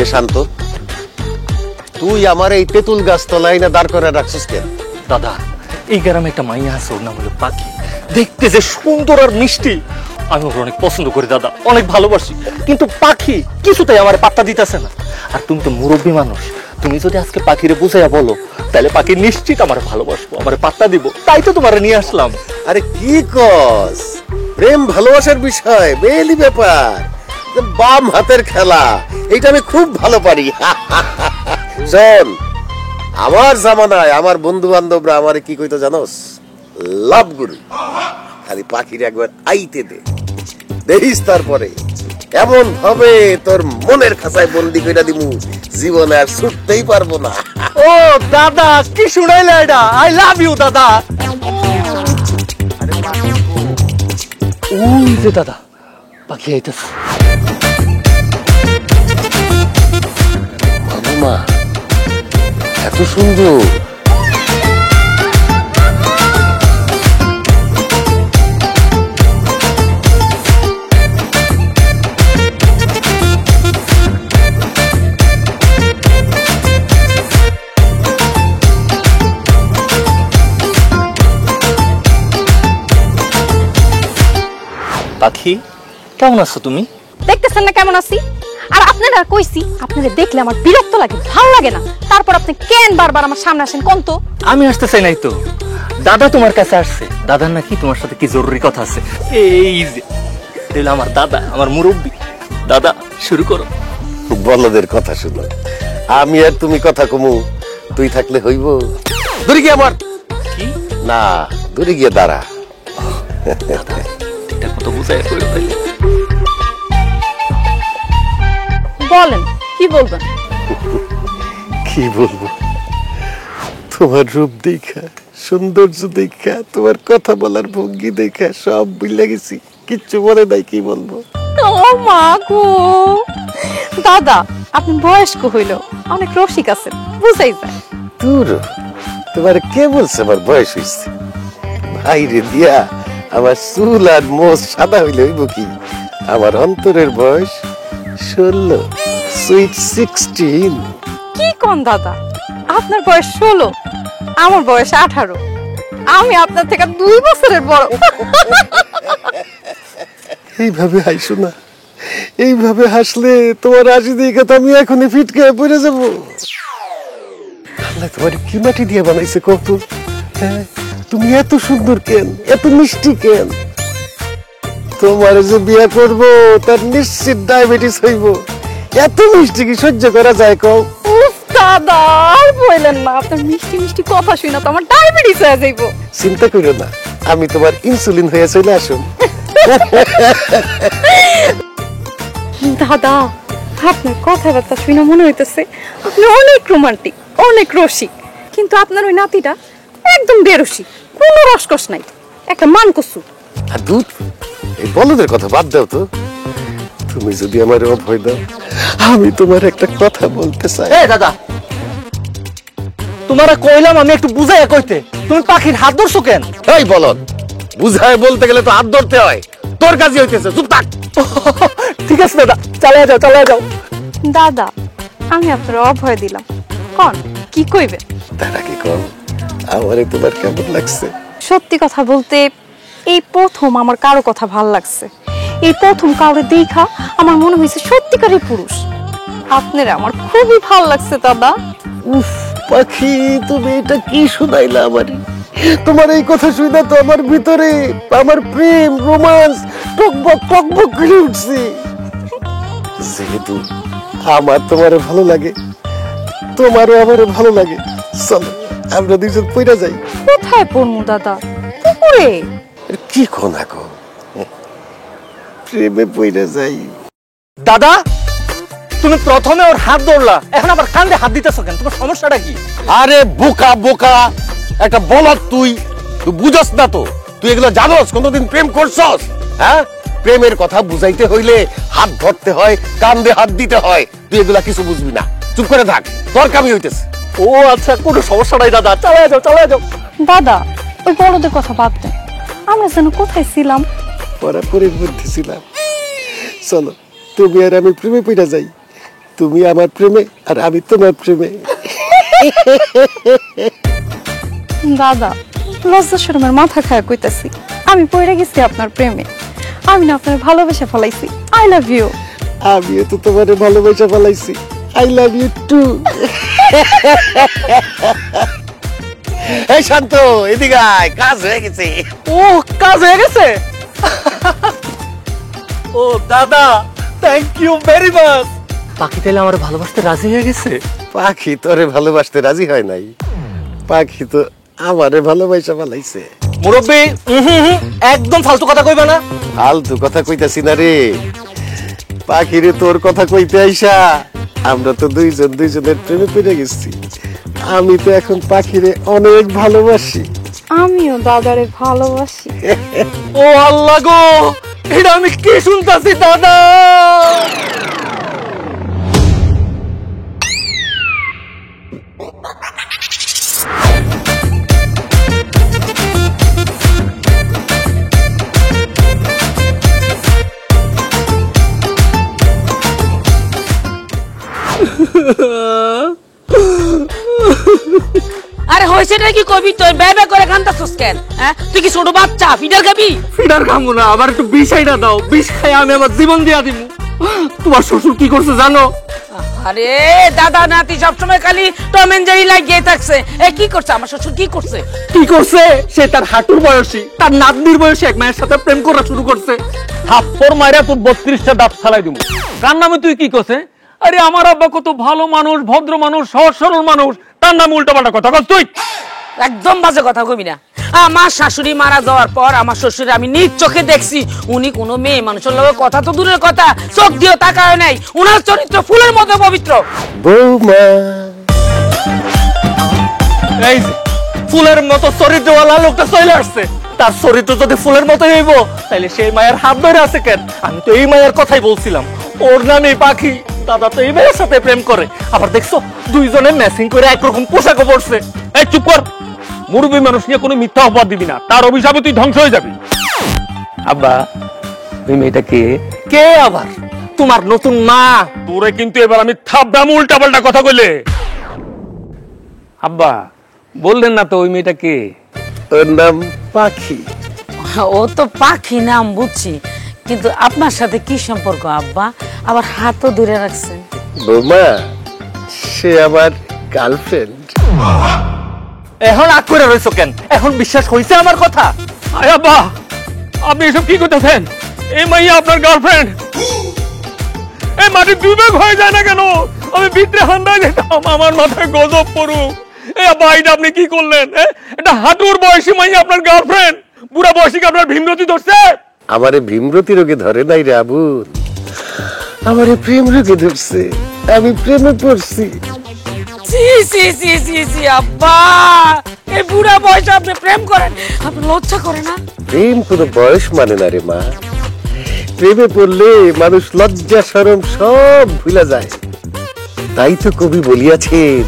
কিরে শান্ত, তুই আমার এই তেঁতুল গাছ তলায় না দাঁড় করে রাখছিস কেন? দাদা, এই গ্রামে একটা মাইয়া আছে, ওর নাম হলো পাখি। দেখতে যে সুন্দর আর মিষ্টি, আমি ওর অনেক পছন্দ করি দাদা, অনেক ভালোবাসি। কিন্তু পাখি কিছুতেই আমার পাত্তা দিতেছে না। আর তুমি তো মুরব্বী মানুষ, তুমি যদি আজকে পাখিরে বুঝাইয়া বলো, তাহলে পাখি নিশ্চিত আমার ভালোবাসবো, আমার পাত্তা দিব। তাই তো তোমার নিয়ে আসলাম। আরে কি কস, প্রেম ভালোবাসার বিষয় বেলি ব্যাপার, বাম হাতের খেলা, এইটা আমি খুব ভালো পারি। শোন, আমার জামানায় আমার বন্ধু বান্ধবরা আমারে কি কইতো জানোস? লাভ গুরু। খালি পাখির একবার আইতে দে, দেখিস তারপরে এমন ভাবে তোর মনের খাঁচায় বন্দি কইরা দিমু, জীবনে আর ছুটতেই পারবো না। ও দাদা, কি শুনাইলে এটা? আই লাভ ইউ দাদা। ওই যে দাদা, পাখি আইতেছে। মা, এত সুন্দর। পাখি, কেমন আছো তুমি? দেখতেছেন না কেমন আছি? আর আপনারা কইছি, আপনারা দেখলে আমার বিরক্ত লাগে, ভালো লাগে না। তারপর আপনি কেন বারবার আমার সামনে আসেন কোন তো? আমি আসতে চাই নাই তো, দাদা তোমার কাছে আসছে। দাদার নাকি তোমার সাথে কি জরুরি কথা আছে। এই যে দিলে আমার দাদা, আমার মুরব্বী। দাদা, শুরু করো। বলদের কথা শুনো, আমি আর তুমি কথা কমু, তুই থাকলে হইব? দূরে গিয়ে আমার কি না, দূরে গিয়ে দাঁড়া। দাদা, এটা কত বুঝাই কইলো তাইলে। বলেন, কি বলবেন? কি বলবো, তোমার রূপ দেখা, সৌন্দর্য দেখা, তোমার কথা বলার ভঙ্গি দেখা সব বুঝলে গেছি, কিচ্ছু মনে নাই। কি বলবো? ও মা গো, দাদা আপনি বয়স্ক হইল, অনেক রসিক আছেন, বুঝাই যায়। দূর, তোমার কে বলছে আমার বয়স হয়েছে? ভাইরে দিয়া আমার চুল আর মোষ সাদা হইলে হইব কি? আমার অন্তরের বয়স 16, সুইট 16। কি কোন দাদা, আপনার বয়স 16, আমার বয়স 18। আমি আপনার থেকে 2 বছরের বড়। এইভাবে হাসো না, এইভাবে হাসলে তোমার হাসি দেখে তো আমি এখনই ফিটকে পড়ে যাবো। আল্লাহ তোমার কি মাটি দিয়ে বানাইছে কত? হ্যাঁ, তুমি এত সুন্দর কেন, এত মিষ্টি কেন? তোমার যে বিয়ে করব তার নিশ্চিত ডায়াবেটিস হইব। এত মিষ্টি কি সহ্য করা যায় কও? উফ দাদা, আর বলেন না, আপনার মিষ্টি মিষ্টি কথা শুনে তো আমার ডায়াবেটিস হয়ে যাইবো। চিন্তা করো না, আমি তোমার ইনসুলিন হয়ে চলে আসুন। দাদা, আপনার কথাবার্তা শুনে মনে হইতেছে আপনি অনেক রোমান্টিক, অনেক রসিক। কিন্তু আপনার ওই নাতিটা একদম বেরসিক, কোনো রসকস নাই, একটা মানকসু। আর দুধ, এই বলদের কথা বাদ দাও তো। তুমি যদি আমার অভয় দাও, আমি তোমার একটা কথা বলতে চাই। এই দাদা, তোমারা কইলাম আমি একটু বুঝাইয়া কইতে, তুমি পাখির হাত ধরছো কেন? এই বলদ, বুঝায় বলতে গেলে তো হাত ধরতে হয়, তোর কাজই হইতেছে, চুপ থাক। ঠিক আছে দাদা, চালিয়ে যাও, চালিয়ে যাও। দাদা, আমি আপনার অভয় দিলাম, কোন কি কইবেন? তারা কি কম, আমারে তোমার কেমন লাগছে? সত্যি কথা বলতে, এই প্রথম আমার কারো কথা ভাল লাগছে। এই প্রথম কাউরে দেখা আমার মনে হয়েছে সত্যিকারের পুরুষ। আপনারা আমার খুবই ভালো লাগছে দাদা। উফ পাখি, তুমি এটা কি শুনাইলা আমারে? তোমার এই কথা শুনে তো আমার ভিতরে আমার প্রেম রোমান্স টকবক টকবক করে উঠছে। যেহেতু আমার তোমারে ভালো লাগে, তোমারও আমারে ভালো লাগে, চলো আমরা দুইজন পইরা যাই। কোথায় পড়মু দাদা? পুকুরে? কি কোনা কো, প্রেমে পইরা যাই। দাদা, তুমি প্রথমে ওর হাত ধরলা, এখন আবার কান্দে হাত দিতেছো কেন? তোমার সমস্যাটা কি? আরে বোকা বোকা একটা বলদ, তুই বুঝস না তো? তুই এগুলো জানোস? কোনদিন প্রেম করছস? হ্যাঁ, প্রেমের কথা বুঝাইতে হইলে হাত ধরতে হয়, কান্দে হাত দিতে হয়। তুই এগুলা কিছু বুঝবি না, চুপ করে থাক, তোর কামই হইতেছে। ও আচ্ছা, কোনো সমস্যা নাই দাদা, চালিয়ে যাও, চালিয়ে যাও। দাদা, ওই বড়দের কথা বাদ দেন, আমরা যেন কোথায় ছিলাম? পরাপরের মধ্যে ছিলাম। চলো তুমি আর আমি প্রেমে পইরা যাই, তুমি আমার প্রেমে আর আমি তোমার প্রেমে। দাদা লজ্জা শরমের মাথা খায় কইতাছি, আমি পড়ে গেছি আপনার প্রেমে। আমি না আপনার ভালোবেসে ফেলাইছি। I love you. আমিও তো তোমারে ভালোবাসা ফেলাইছি। I love you too. এই শান্ত, এদিকে আয়, কাজ হয়ে গেছে। ও কাজ হয়ে গেছে। ও দাদা, থ্যাংক ইউ ভেরি মাচ। পাখি তাহলে আমার ভালোবাসতে রাজি হয়ে গেছে? পাখি তোরে ভালোবাসতে রাজি হয় নাই, পাখি তো আমারে ভালোবাসা ফেলাইছে। মুরব্বি, একদম ফালতু কথা কইবা না। ফালতু কথা কইতাছি না রে, পাখিরে তোর কথা কইতে আইসা আমরা তো দুইজন দুইজনের প্রেমে পড়ে গেছি। আমি তো এখন পাখিরে অনেক ভালোবাসি। আমিও দাদারে ভালোবাসি। ও আল্লাহ গো, এটা আমি কি শুনতাছি দাদা? আরে হইছে নাকি কবি তুই বেবে করে কান্দাছস কেন? হ্যাঁ তুই কি ছোট বাচ্চা ফিডার খাবি? ফিডার খামু না, আবার একটু বিষ আইনা দাও। বিষ খাই আমি আমার জীবন দিয়া দিমু। তোমার শ্বশুর কি করছে জানো? আরে দাদা নাতি সবসময় খালি টম এন্ড জেরি লাগিয়ে থাকছে। এ কি করছে আমার শ্বশুর, কি করছে? কি করছে? সে তার হাঁটুর বয়সী, তার নাতনির বয়সী এক মায়ের সাথে প্রেম করা শুরু করছে। থাপ্পড় মাইরা তোর 32টা দাঁত ফালাই দিমু। কার নামে তুই কি করছে? আরে আমার আব্বা কত ভালো মানুষ, ভদ্র মানুষ, সহজ সরল মানুষ, তার নামে উল্টাপাল্টা কথা কস তুই। একদম বাজে কথা কবি না। আমার শাশুড়ি মারা যাওয়ার পর আমার শ্বশুর আমি নিজ চোখে দেখছি উনি কোনো মেয়ে মানুষের লগে কথা তো দূরের কথা, চোখ দিয়েও তাকায় নাই। উনার চরিত্র ফুলের মতো পবিত্র। বৌমা, এই যে ফুলের মতো চরিত্রওয়ালা লোকটা চলে আসছে। তার চরিত্র যদি ফুলের মতো হইব, তাহলে সেই মায়ের হাত ধরে আছে কেন? আমি তো এই মায়ের কথাই বলছিলাম। ওর নামে পাখি। দাদা তো এই মেয়ের সাথে প্রেম করে। আবার দেখছো দুইজনে ম্যাচিং করে একরকম পোশাকও পরছে। এই চুপ কর, মুরব্বী মানুষ নিয়ে কোনো মিথ্যা অপবাদ দিবি না, তার অভিশাপে তুই ধ্বংস হয়ে যাবি। আব্বা, ওই মেয়েটা কে? কে আবার? তোমার নতুন মা। তোরে কিন্তু এবার আমি থাপড়াম উল্টা পাল্টা কথা কইলে। আব্বা বললেন না তো ওই মেয়েটা কে? ওর নাম পাখি। ও তো পাখি নাম বুঝছি, কিন্তু আপনার সাথে কি সম্পর্ক আব্বা? আবার হাতও ধরে রাখছেন। বৌমা, সে আমার গার্লফ্রেন্ড। এখন আগ করে রয়েছো কেন? এখন বিশ্বাস হইছে আমার কথা? আয় আব্বা, আপনি এসব কি করতেছেন? এই মাইয়া আপনার গার্লফ্রেন্ড। এই মাটি দুই ভাগ হয়ে যায় না কেন? আমি ভিতরে হান্দায় যেতাম, আমার মাথায় গজব পড়ুক। এই আব্বা, এটা আপনি কি করলেন? এটা হাঁটুর বয়সী মাইয়া আপনার গার্লফ্রেন্ড। বুড়া বয়সীকে আপনার ভীমরতি ধরছে? আমারে ভীমরতি রোগে ধরে নাই রে আবুল, আমারে প্রেম রোগে ধরছে। আমি প্রেমে পড়ছি। সি সি সি সি সি আব্বা, এই বুড়া বয়সে আপনি প্রেম করেন? আপনি লজ্জা করে না? প্রেম কোনো বয়স মানে না রে মা। প্রেমে পড়লে মানুষ লজ্জা শরম সব ভুলা যায়। তাই তো কবি বলিয়াছেন,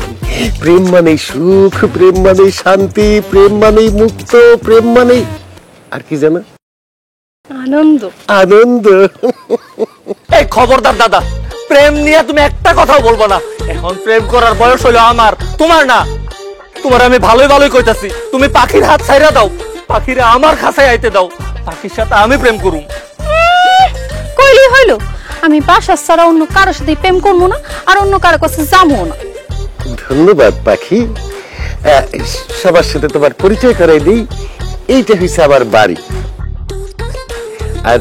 প্রেম মানে সুখ, প্রেম মানে শান্তি, প্রেম মানে মুক্ত, প্রেম মানে আর কি জানো? আনন্দ। আনন্দ। এই খবরদার দাদা, প্রেম নিয়ে তুমি একটা কথাও বলবো না। এখন প্রেম করার বয়স হলো আমার, তোমার না। তোমার আমি ভালোই ভালোই কইতাছি, তুমি পাখির হাত ছাইরা দাও, পাখিরে আমার খাঁচায় আইতে দাও। পাখির সাথে আমি প্রেম করুম। কইলি হইলো, আমি বাসা ছাড়া অন্য কারোর সাথে প্রেম করবো না, আর অন্য কারো কাছে যাবো না। ধন্যবাদ পাখি। সবার সাথে তোমার পরিচয় করাই দিই। এইটা হচ্ছে আমার বাড়ি, আর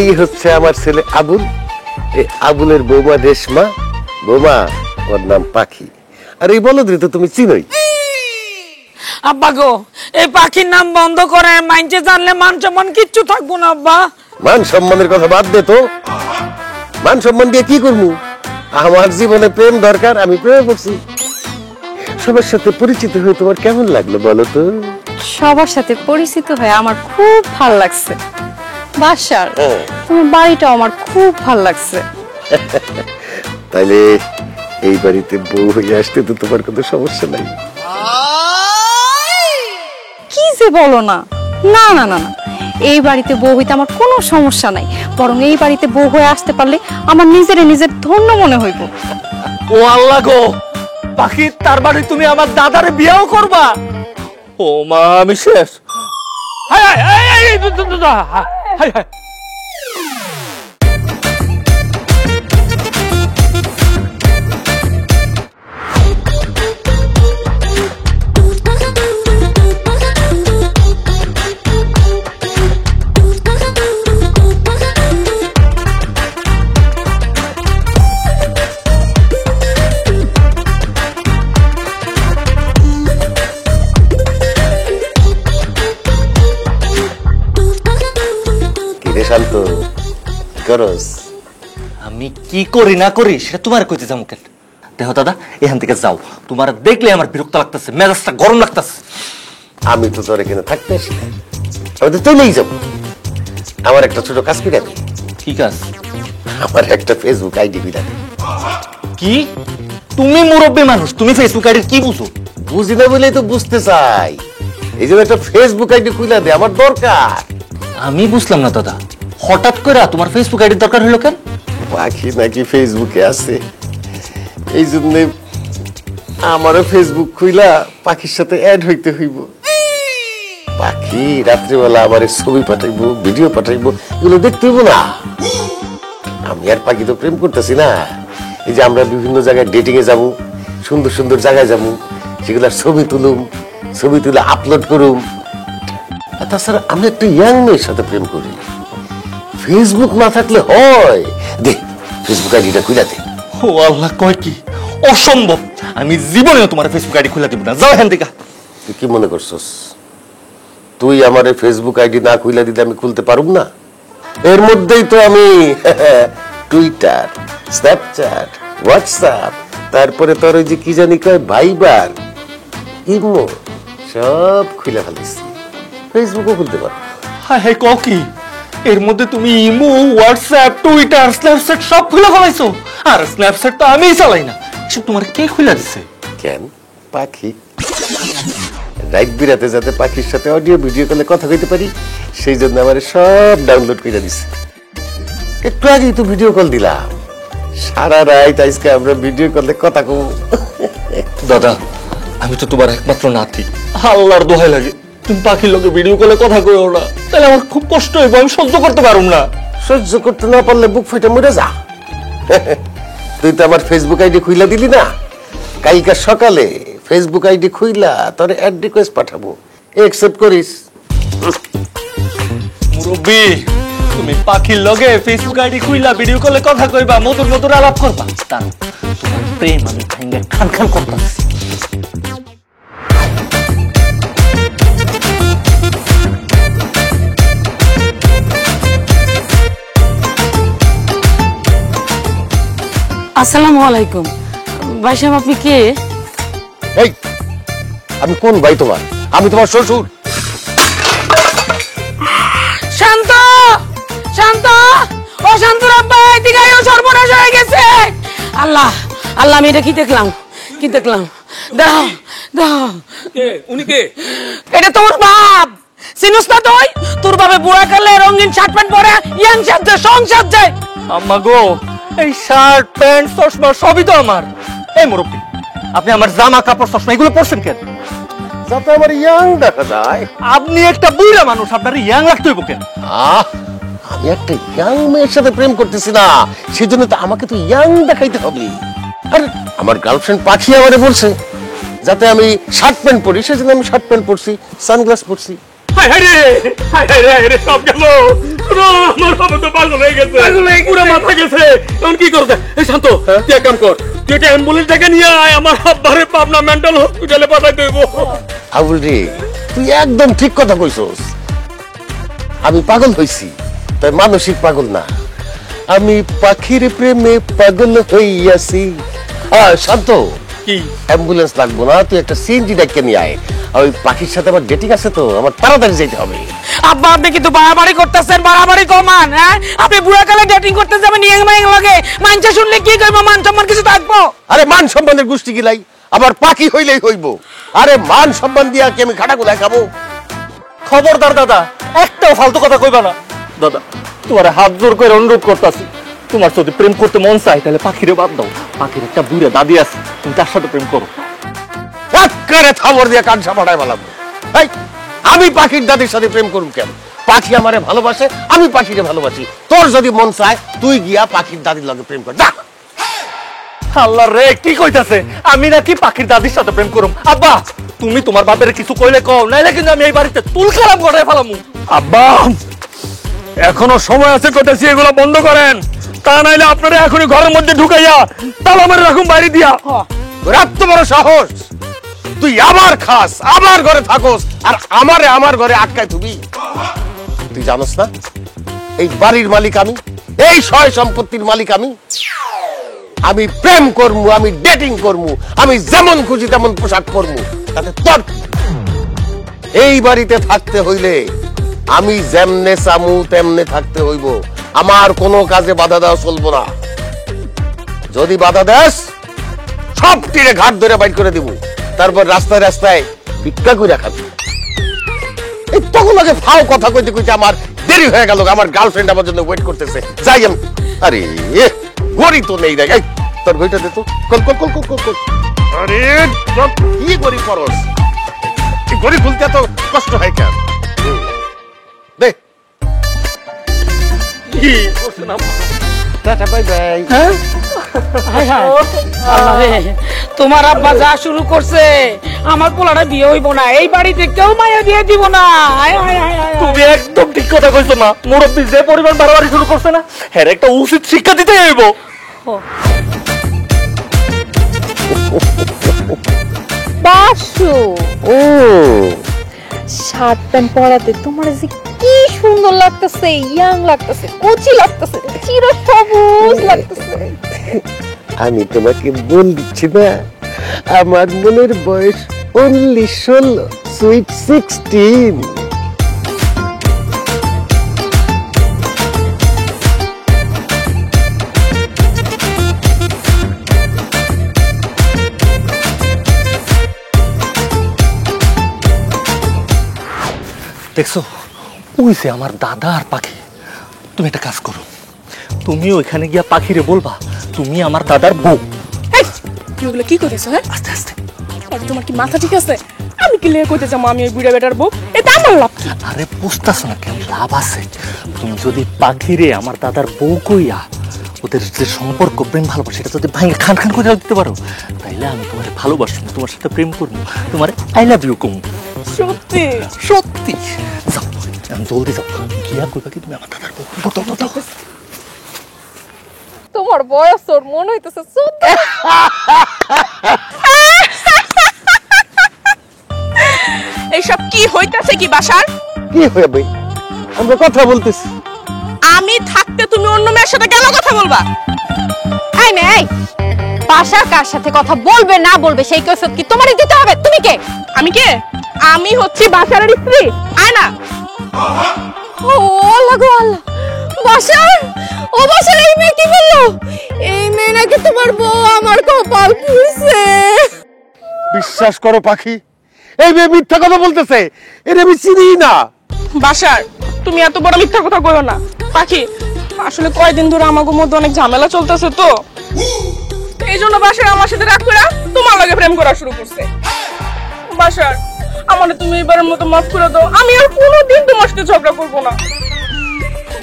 এই হচ্ছে আমার ছেলে আবুল। এই আবুলের বৌমা রেশমা। বৌমা, ওর নাম পাখি। আর এই বলদ্রি তো তুমি চিনোই। আব্বা গো, এই পাখির নাম বন্ধ করে, মাইনছে জানলে মান সম্মান কিচ্ছু থাকবো না আব্বা। মান সম্মানের কথা বাদ দে তো। মান সম্মান দিয়ে কি করবো? আমার জীবনে প্রেম দরকার, আমি প্রেমে পড়ছি। সবার সাথে পরিচিত হয়ে তোমার কেমন লাগলো বলো তো? সবার সাথে পরিচিত হয়ে আমার খুব ভালো লাগছে। বাসার তোমার বাড়িটাও আমার খুব ভালো লাগছে। তাইলে এই বাড়িতে বউ হয়ে আসতে তো তোমার কোনো সমস্যা নাই। কি যে বলো না। না না না না, এই বাড়িতে বউ হইতে আমার কোনো সমস্যা নাই, বরং এই বাড়িতে বউ হয়ে আসতে পারলে আমার নিজের ধন্য মনে হইব। ও আল্লাহ গো, পাখি তার বাড়ি তুমি আমার দাদারে বিয়েও করবা? ও মা, আমি শেষ। হায় হায় হায় হায় হায় হায়। শান্ত করস? আমি কি করি না করি সেটা তোমার কইতে যাবো কেন? দেখো দাদা, এখান থেকে যাও, তোমার দেখলে আমার বিরক্ত লাগতেছে, মেজাজটা গরম লাগতেছে। আমি তো তোর এখানে থাকতে আসি, আমি তো চলেই যাবো। আমার একটা ছোট কাজ করে দে। ঠিক আছে, আমার একটা ফেসবুক আইডি করে দে। কি? তুমি মুরব্বী মানুষ, তুমি ফেসবুক আইডি কি বুঝো? বুঝি না বলেই তো বুঝতে চাই, এই জন্য একটা ফেসবুক আইডি খুলে দে, আমার দরকার। আমি বুঝলাম না দাদা, হঠাৎ করে তোমার ফেসবুক আইডির দরকার হলো কেন? পাখি নাকি ফেসবুকে আছে, এই জন্য আমারও ফেসবুক খুইলা পাখির সাথে অ্যাড হইতে হইব। পাখি রাত্রিবেলা আমার ছবি পাঠাইবো, ভিডিও পাঠাইবো, এগুলো দেখতে হইব না? আমি আর পাখি তো প্রেম করতেছি না, এই যে আমরা বিভিন্ন জায়গায় ডেটিং এ যাবো, সুন্দর সুন্দর জায়গায় যাবো, সেগুলার ছবি তুলুম, ছবি তুলে আপলোড করুম। আর তাছাড়া আমি একটা ইয়াং মেয়ের সাথে প্রেম করি, ফেসবুক না থাকলে হয়? দে ফেসবুক আইডিটা খুলে দে। ও আল্লাহ, কয় কি? অসম্ভব, আমি জীবনেও তোমার ফেসবুক আইডি খুলে দিব না, যাও এখান থেকে। তুই কি মনে করছস তুই আমার ফেসবুক আইডি না খুলে দিলে আমি খুলতে পারুম না? এর মধ্যেই তো আমি টুইটার, স্ন্যাপচ্যাট, হোয়াটসঅ্যাপ, তারপরে তোর ওই যে কি জানি কয় ভাইবার, ইমো, সব খুলে ফেলেছি, ফেসবুকও খুলতে পারো। হায় হায়, কও কি? এর মধ্যে তুমি ইমো, হোয়াটসঅ্যাপ, টুইটার, স্ন্যাপচ্যাট সব খুলে ফেলাইছো? আর স্ন্যাপচ্যাট তো আমিই চালাই না, সব তোমার কে খুলে দিছে? কেন? পাখি। রাইট বিরাতে যাতে পাখির সাথে অডিও ভিডিও কলে কথা কইতে পারি, সেই জন্য আমার সব ডাউনলোড করে দিছে। একটু আগেই তো ভিডিও কল দিলাম, সারা রাত আজকে আমরা ভিডিও কলে কথা কব। দাদা, আমি তো তোমার একমাত্র নাতি, আল্লাহর দোহাই লাগে তুমি পাখির লোকে ভিডিও কলে কথা কইও না, তাহলে আমার খুব কষ্ট হইব, আমি সহ্য করতে পারুম না। সহ্য করতে না পারলে বুক ফেটে মরে যা। তুই তো আমার ফেসবুক আইডি খুইলা দিলি না, কালকে সকালে ফেসবুক আইডি খুইলা তোর অ্যাড রিকোয়েস্ট পাঠাবো, একসেপ্ট করিস? মুরব্বি, তুমি পাখির লগে ফেসবুক আইডি খুইলা ভিডিও কলে কথা কইবা, মধুর মধুর আলাপ করবা, তার তোমার প্রেম আমি ভাঙ্গে খান খান করতেছি। আসসালামু আলাইকুম। ভাই সাহেব, আপনি কে? এই, আমি কোন ভাই তোমার? আমি তোমার শ্বশুর। শান্ত, শান্ত, ও শান্তর আব্বা, এদিকে আয়, ও সর্বনাশ হয়ে গেছে। আল্লাহ, আল্লাহ, আমি এটা কি দেখলাম? কি দেখলাম? দাও, দাও। কে? উনি কে? এটা তোর বাপ, চিনিস না তুই? তোর বাপে বুড়া কালে রঙিন শার্ট প্যান্ট পরে ইয়াং সাজছে, সং সাজছে। আম্মা গো, এই শার্ট প্যান্ট চশমা সবই তো আমার। এই মুরব্বি, আপনি আমার জামা কাপড় চশমা এগুলো পরছেন কেন? যাতে আমার ইয়াং দেখা যায়। আপনি একটা বুড়া মানুষ, আপনার ইয়াং রাখতে হইব কেন? আমি একটা ইয়াং মেয়ের সাথে প্রেম করতেছি না, সেজন্য তো আমাকে তো ইয়াং দেখাইতে হবে। আর আমার গার্লফ্রেন্ড পাখি আমারে বলছে যাতে আমি শার্ট প্যান্ট পরি, সেজন্য আমি শার্ট প্যান্ট পরছি, সানগ্লাস পরছি। হায় হায় রে, হায় হায় রে, হায় রে, সব গেল। শোনো, আমার বাবা তো পাগল হয়ে গেছে, পুরো মাথা গেছে। এখন কি করবে? এই শান্ত, তুই এক কাম কর, তুই একটা অ্যাম্বুলেন্স ডেকে নিয়ে আয়, আমার আব্বারে পাবনা মেন্টাল হসপিটালে পাঠাইতে হইব। আবুল রে, তুই একদম ঠিক কথা কইছস। আমি পাগল হইছি, তাই মানসিক পাগল না, আমি পাখির প্রেমে পাগল হইয়াছি। শান্ত, কি অ্যাম্বুলেন্স লাগবো না, তুই একটা সিএনজি ডেকে নিয়ে আয়। আর ওই পাখির সাথে আমার ডেটিং আছে তো, আমার তাড়াতাড়ি যেতে হবে। আব্বা, আপনি কিন্তু বাড়াবাড়ি করতেছেন, বাড়াবাড়ি কমান। হ্যাঁ, আপনি বুড়া কালে ডেটিং করতে যাবেন ইয়াং মাইং লাগে, মানুষ শুনলে কি কইব? মান সম্মান কিছু থাকবো? আরে মান সম্মানের গোষ্ঠী গিলাই, আবার পাখি হইলেই হইব। আরে মান সম্মান দিয়া কি আমি খাটাগুলা খাবো? খবরদার দাদা, একটাও ফালতু কথা কইবা না। দাদা তোমার হাত জোর করে অনুরোধ করতেছি, তোমার যদি প্রেম করতে মন চায় তাহলে পাখিরে বাদ দাও। পাখির একটা বুড়ে দাদি আছে, তুমি তার সাথে প্রেম করো। একেবারে থাবর দিয়ে কান সাপাটায় বলাম। এই, আমি পাখির দাদির সাথে প্রেম করব কেন? পাখি আমারে ভালোবাসে, আমি পাখিকে ভালোবাসি। তোর যদি মন চায় তুই গিয়া পাখির দাদির লগে প্রেম কর, যা। আল্লাহ রে, কি কইতাছে? আমি নাকি পাখির দাদির সাথে প্রেম করুম? আব্বা তুমি তোমার বাপের কিছু কইলে কও, নাইলে কিন্তু আমি এই বাড়িতে তুল কালাম গড়ায় ফেলামু। আব্বা এখনো সময় আছে, কইতাছি এগুলো বন্ধ করেন, তা নাইলে আপনারা এখনই ঘরের মধ্যে ঢুকাইয়া তালা মেরে রাখুন বাইরে দিয়া। তোর এত বড় সাহস, তুই আমার খাস, আমার ঘরে থাকোস, আর আমারে আমার ঘরে আটকায় তুমি? তুই জানোস না এই বাড়ির মালিক আমি, এই সয় সম্পত্তির মালিক আমি। আমি প্রেম করমু, আমি ডেটিং করমু, আমি যেমন খুশি তেমন পোশাক করমু, তাতে তোর এই বাড়িতে থাকতে হইলে আমি যেমনে চামু তেমনে থাকতে হইব। আমার কোনো কাজে বাধা দেওয়া চলবো না। যদি বাধা দেস সব তীরে ঘাট ধরে বাইর করে দিব, তারপর রাস্তায় রাস্তায় ভিক্ষা করে খাবি। এই তখন আগে ফাও কথা কইতে কইতে আমার দেরি হয়ে গেল, আমার গার্লফ্রেন্ড আমার জন্য ওয়েট করতেছে, যাই আমি। আরে গড়ি তো নেই রে, এই তোর ঘড়িটা দে তো। Call call call call call. আরে কি গড়ি পরস, এই গড়ি খুলতে এত কষ্ট হয় কেন? দে। কি করছেন আব্বা? Tata bye bye. আল্লাহ রে, তোমার আব্বা যা শুরু করছে, আমার পোলাটা বিয়ে হইব না, এই বাড়িতে কেউ মায়া দিয়ে দিব না। আয়, আয়, আয়, আয়, আয়। তুমি একদম ঠিক কথা কইছো না। মুরব্বী যে পরিমাণ বাড়াবাড়ি শুরু করছে না, হ্যাঁ একটা উচিত শিক্ষা দিতে হইব। বাসু, ও শার্ট প্যান্ট পরাতে তোমার যে কি সুন্দর লাগতেছে, ইয়াং লাগতেছে, কচি লাগতেছে, চির সবুজ লাগতেছে। আমি তোমাকে বল দিচ্ছি না, আমার মনের বয়স অনলি 16, সুইট 16। দেখছো, ওই যে আমার দাদা আর পাখি। তুমি একটা কাজ করো, তুমি ওইখানে গিয়া পাখিরে বলবা তুমি আমার দাদার বউ। এই, তুই ওগুলো কি করিস? হ্যাঁ, আস্তে আস্তে। আর তোমার কি মাথা ঠিক আছে? আমি কি লেগে কইতে যাবো আমি ওই বুড়া বেটার বউ? এটা আমার লাভ কি? আরে বুঝতেছো না কেন? লাভ আছে। তুমি যদি পাখিরে আমার দাদার বউ কইয়া ওদের যে সম্পর্ক প্রেম ভালোবাসা সেটা যদি ভাঙে খান খান করে দিতে পারো, তাইলে আমি তোমার ভালোবাসবো, তোমার সাথে প্রেম করবো, তোমার আই লাভ ইউ কম। সত্যি? সত্যি। যাও, আমি জলদি যাও, গিয়া কইবা কি তুমি আমার দাদার বউ। তোমার বয়স ওর মনে হইতেছে 14। এইসব কি হইতাছে কি বাসার? কি হবে? আমরা কথা বলতেছি। আমি থাকতে তুমি অন্য মেয়ের সাথে কেন কথা বলবা? এই মেয়ে, এই বাসার কার সাথে কথা বলবে না বলবে সেই কৈফিয়ত কি তোমারই দিতে হবে? তুমি কে? আমি কে? আমি হচ্ছি বাসার স্ত্রী। আয় না। ও আল্লাহ গো আল্লাহ, বাসার, ও বাসার এই মেয়ে কি বললো? এই মেয়ে নাকি তোমার বউ, আমার কপাল পুড়ছে। বিশ্বাস করো পাখি, এই মেয়ে মিথ্যা কথা বলতেছে, এর আমি চিনি না। বাসার, তুমি এত বড় মিথ্যা কথা কইও না। পাখি, আসলে কয়দিন ধরে আমাগো মধ্যে অনেক ঝামেলা চলতেছে, তো এই জন্য বাসার আমার সাথে রাগ করে তোমার লগে প্রেম করা শুরু করছে। বাসার, আমারে তুমি এবারের মতো মাফ করে দাও, আমি আর কোনোদিন তোমার সাথে ঝগড়া করবো না।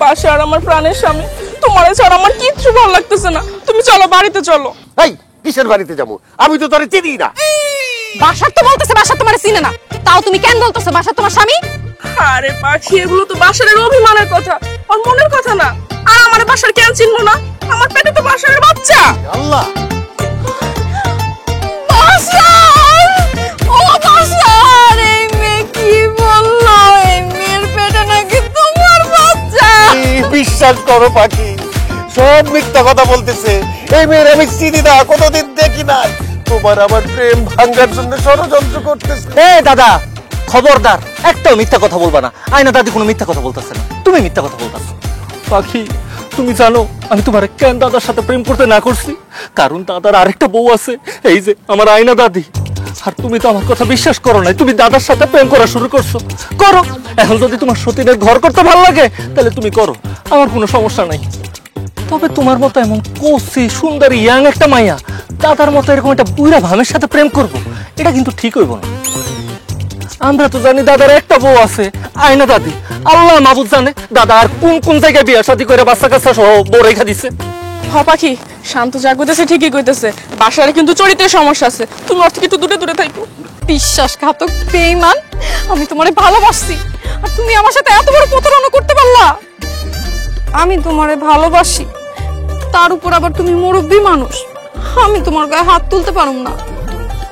বাসার, আমার প্রাণের স্বামী, তোমার ছাড়া আমার কিচ্ছু ভালো লাগতেছে না। তুমি চলো, বাড়িতে চলো। এই কিসের বাড়িতে যাবো? আমি তো তোরে চিনি না। বাসার তো বলতেছে বাসার তোমার চিনে না, তাও তুমি কেন বলতেছো বাসার তোমার স্বামী? আরে পাখি, এগুলো তো বাসারের অভিমানের কথা, আর মনের কথা না। আর আমার বাসার কেন চিনবো না? আমার পেটে তো বাসারের বাচ্চা। আল্লাহ, বাসার, ও বাসার, এই মেয়ে কি বললো? এই মেয়ের পেটে নাকি তোমার বাচ্চা। এই বিশ্বাস করো পাখি, সব মিথ্যা কথা বলতেছে। এই মেয়ের আমি চিনি না, কোনোদিন দেখি নাই। তোমার আমার প্রেম ভাঙার জন্য ষড়যন্ত্র করতেছে। এই দাদা, খবরদার, একটাও মিথ্যা কথা বলবা না। আয়না দাদি কোনো মিথ্যা কথা বলতেছে না, তুমি মিথ্যা কথা বলতেছো। পাখি, তুমি জানো আমি তোমার কেন দাদার সাথে প্রেম করতে না করছি? কারণ দাদার আরেকটা বউ আছে, এই যে আমার আয়না দাদি। আর তুমি তো আমার কথা বিশ্বাস করো না, তুমি দাদার সাথে প্রেম করা শুরু করছো। করো, এখন যদি তোমার সতীনের ঘর করতে ভালো লাগে তাহলে তুমি করো, আমার কোনো সমস্যা নাই। তবে তোমার মতো এমন কচি সুন্দর ইয়াং একটা মাইয়া দাদার মতো এরকম একটা বুড়া ভামের সাথে প্রেম করব, এটা কিন্তু ঠিক হইব না। আমরা তো জানি দাদার একটা বউ আছে, আয়না দাদি। আল্লাহ মাহবুব জানে দাদা আর কোন কোন জায়গায় বিয়া শাদী করে বাচ্চা কাচ্চা সহ বউ রেখা দিছে। হ পাখি, শান্ত যা কইতেছে ঠিকই কইতেছে, বাসারে কিন্তু চরিত্রের সমস্যা আছে, তুমি ওর থেকে একটু দূরে দূরে থাকো। বিশ্বাসঘাতক বেঈমান, আমি তোমারে ভালোবাসছি আর তুমি আমার সাথে এত বড় প্রতারণা করতে পারলা? আমি তোমারে ভালোবাসি, তার উপর আবার তুমি মুরব্বী মানুষ, আমি তোমার গায়ে হাত তুলতে পারুম না,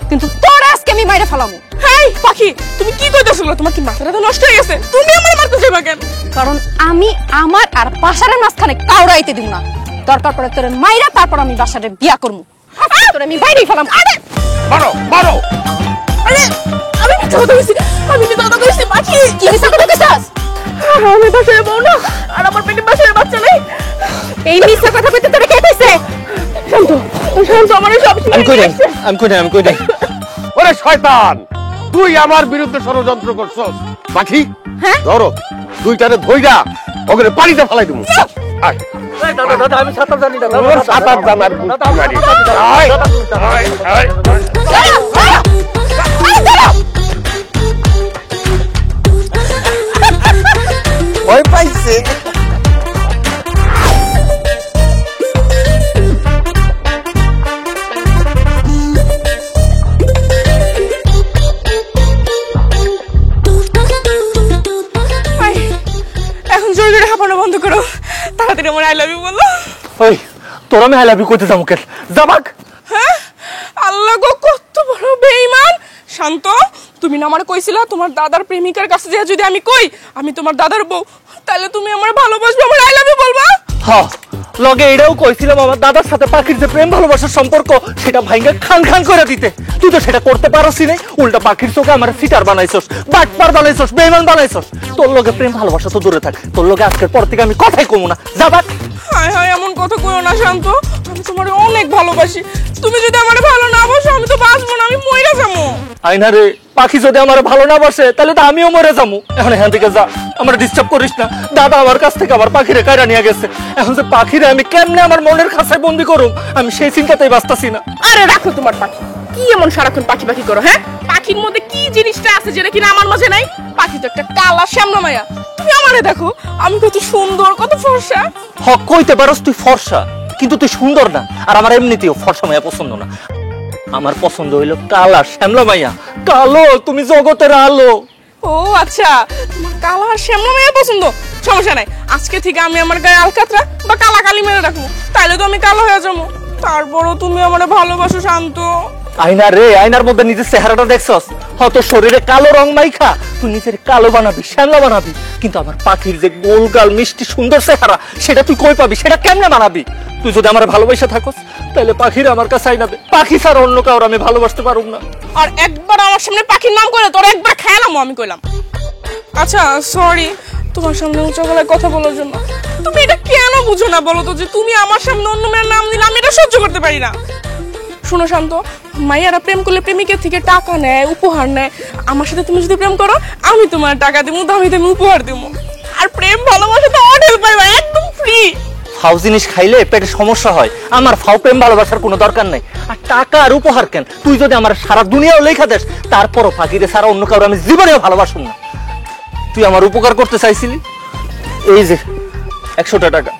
কিন্তু তোর আজকে আমি বাইরে ফেলামু। হেই পাখি, তুমি কি কইতেছিল? তোমার কি মাথাটা নষ্ট হয়ে গেছে? তুমি আমার মারতে যাবে কেন? কারণ আমি আমার আর বাসারের মাঝখানে কাউরাইতে দিব না। দরকার পড়ে তোর মাইরা তারপর আমি বাসারে বিয়া করবো, তোর আমি বাইরেই ফেলাম। আরে মারো মারো। আরে আমি মিথ্যা কথা কইছি, আমি মিথ্যা কথা কইছি পাখি। কি মিথ্যা কথা কইছাস? আমি বাসায় বউ না, আর আমার পেটে বাসায় বাচ্চা নেই। এই মিথ্যা কথা কইতে তোরে কে কইছে? শান্ত, শান্ত, আমার সব আমি কই নাই, আমি কই নাই, আমি কই নাই। ওরে শয়তান, তুই আমার বিরুদ্ধে ষড়যন্ত্র করছস। পাখি, হ্যাঁ? ধরো দুইটারে ধইরা ওখানে পানিতে ফেলাই দেবো। আয়। দাদা দাদা আমি সাঁতার জানি না। ওর সাঁতার জানার বুদ্ধি নাই। আয়, আয়, আয়। ভয় পাইছে। এখন জোরে জোরে হাঁপানো বন্ধ করো, তাড়াতাড়ি আমার আই লাভ ইউ বলো। ওই তোর আমি আই লাভ ইউ কইতে যাবো কেন? যাবাক। হ্যাঁ, আল্লাহ গো, কত বড় বেঈমান। শান্ত, তুমি না আমার কইছিলা তোমার দাদার প্রেমিকার কাছে যে যদি আমি কই আমি তোমার দাদার বউ, তাহলে তুমি আমার ভালোবাসবে, আমার আই লাভ ইউ বলবা? হ্যাঁ, লগে এটাও কইছিলাম আমার দাদার সাথে পাখির যে প্রেম ভালোবাসার সম্পর্ক সেটা ভাঙ্গা খান খান করে দিতে। তুই তো সেটা করতে পারছিস নাই, উল্টা পাখির চোখে আমার সিটার বানাইছস, বাটপার বানাইছস, বেঈমান বানাইছস। তোর লগে প্রেম ভালোবাসা তো দূরে থাক, তোর লগে আজকের পর থেকে আমি কথাই কমু না। যাবাক। হায় হায়, এমন কথা কইও না শান্ত, আমি তোমারে অনেক ভালোবাসি। তুমি যদি আমারে ভালো না বাসো আমি তো বাঁচবো না, আমি মইরা যাবো। আইনা রে, পাখি যদি আমার ভালো না বাসে তাহলে তো আমিও মরে যাবো। এখন এখান থেকে যা, আমার ডিস্টার্ব করিস না। দাদা আমার কাছ থেকে আমার পাখিরে কায়রা নিয়ে গেছে, এখন যে পাখিরে আমি কেমনে আমার মনের খাঁচায় বন্দি করুম আমি সেই চিন্তাতেই বাঁচতাছি না। আরে রাখো তোমার পাখি, কি এমন সারাক্ষণ পাখি পাখি করো? হ্যাঁ, পাখির মধ্যে কি জিনিসটা আছে যেটা কিনা আমার মাঝে নাই? পাখি তো একটা কালা শ্যামলা মায়া। তুমি আমারে দেখো, আমি কত সুন্দর, কত ফর্সা। হক কইতে পারস তুই ফর্সা, কিন্তু তুই সুন্দর না। আর আমার এমনিতেও ফর্সা মাইয়া পছন্দ না, আমার পছন্দ হইলো কালা শ্যামলা মাইয়া। কালো, তুমি জগতের আলো। ও আচ্ছা, তোমার কালা আর শ্যামলা মায়া পছন্দ, সমস্যা নাই। আজকে থেকে আমি আমার গায়ে আলকাতরা বা কালা কালি মেরে রাখবো, তাইলে তো আমি কালো হয়ে যাবো। তারপরও তুমি আমারে ভালোবাসো শান্ত। আয়না রে, আয়নার মধ্যে নিজের চেহারাটা দেখছস? হয়তো শরীরে কালো রং মাইখা তুই নিজের কালো বানাবি, শ্যামলা বানাবি, কিন্তু আমার পাখির যে গোলগাল মিষ্টি সুন্দর চেহারা সেটা তুই কই পাবি? সেটা কেমনে বানাবি? তুই যদি আমার ভালোবাসা থাকস তাহলে পাখির আমার কাছে আইনাবে। পাখি ছাড়া অন্য কাউর আমি ভালোবাসতে পারুম না। আর একবার আমার সামনে পাখির নাম করে তোর একবার খেলাম, আমি কইলাম। আচ্ছা সরি তোমার সামনে উঁচা গলায় কথা বলার জন্য। তুমি এটা কেন বুঝো না বলো তো, যে তুমি আমার সামনে অন্য মেয়ের নাম দিলে আমি এটা সহ্য করতে পারি না। শোনো শান্ত, মাইয়ারা প্রেম করলে প্রেমিকের থেকে টাকা নেয়, উপহার নেয়। আমার সাথে তুমি যদি প্রেম করো আমি তোমার টাকা দেবো, দামি দামি উপহার দেবো। আর প্রেম ভালোবাসা তো অঢেল পাইবা, একদম ফ্রি। ফাউ জিনিস খাইলে পেটে সমস্যা হয়, আমার ফাউ প্রেম ভালোবাসার কোনো দরকার নেই। আর টাকা আর উপহার কেন? তুই যদি আমার সারা দুনিয়াও লেখা দেস তারপরও পাখিরে সারা অন্য কারো আমি জীবনেও ভালোবাসুম না। তুই আমার উপকার করতে চাইছিলি, এই যে 100টা টাকা,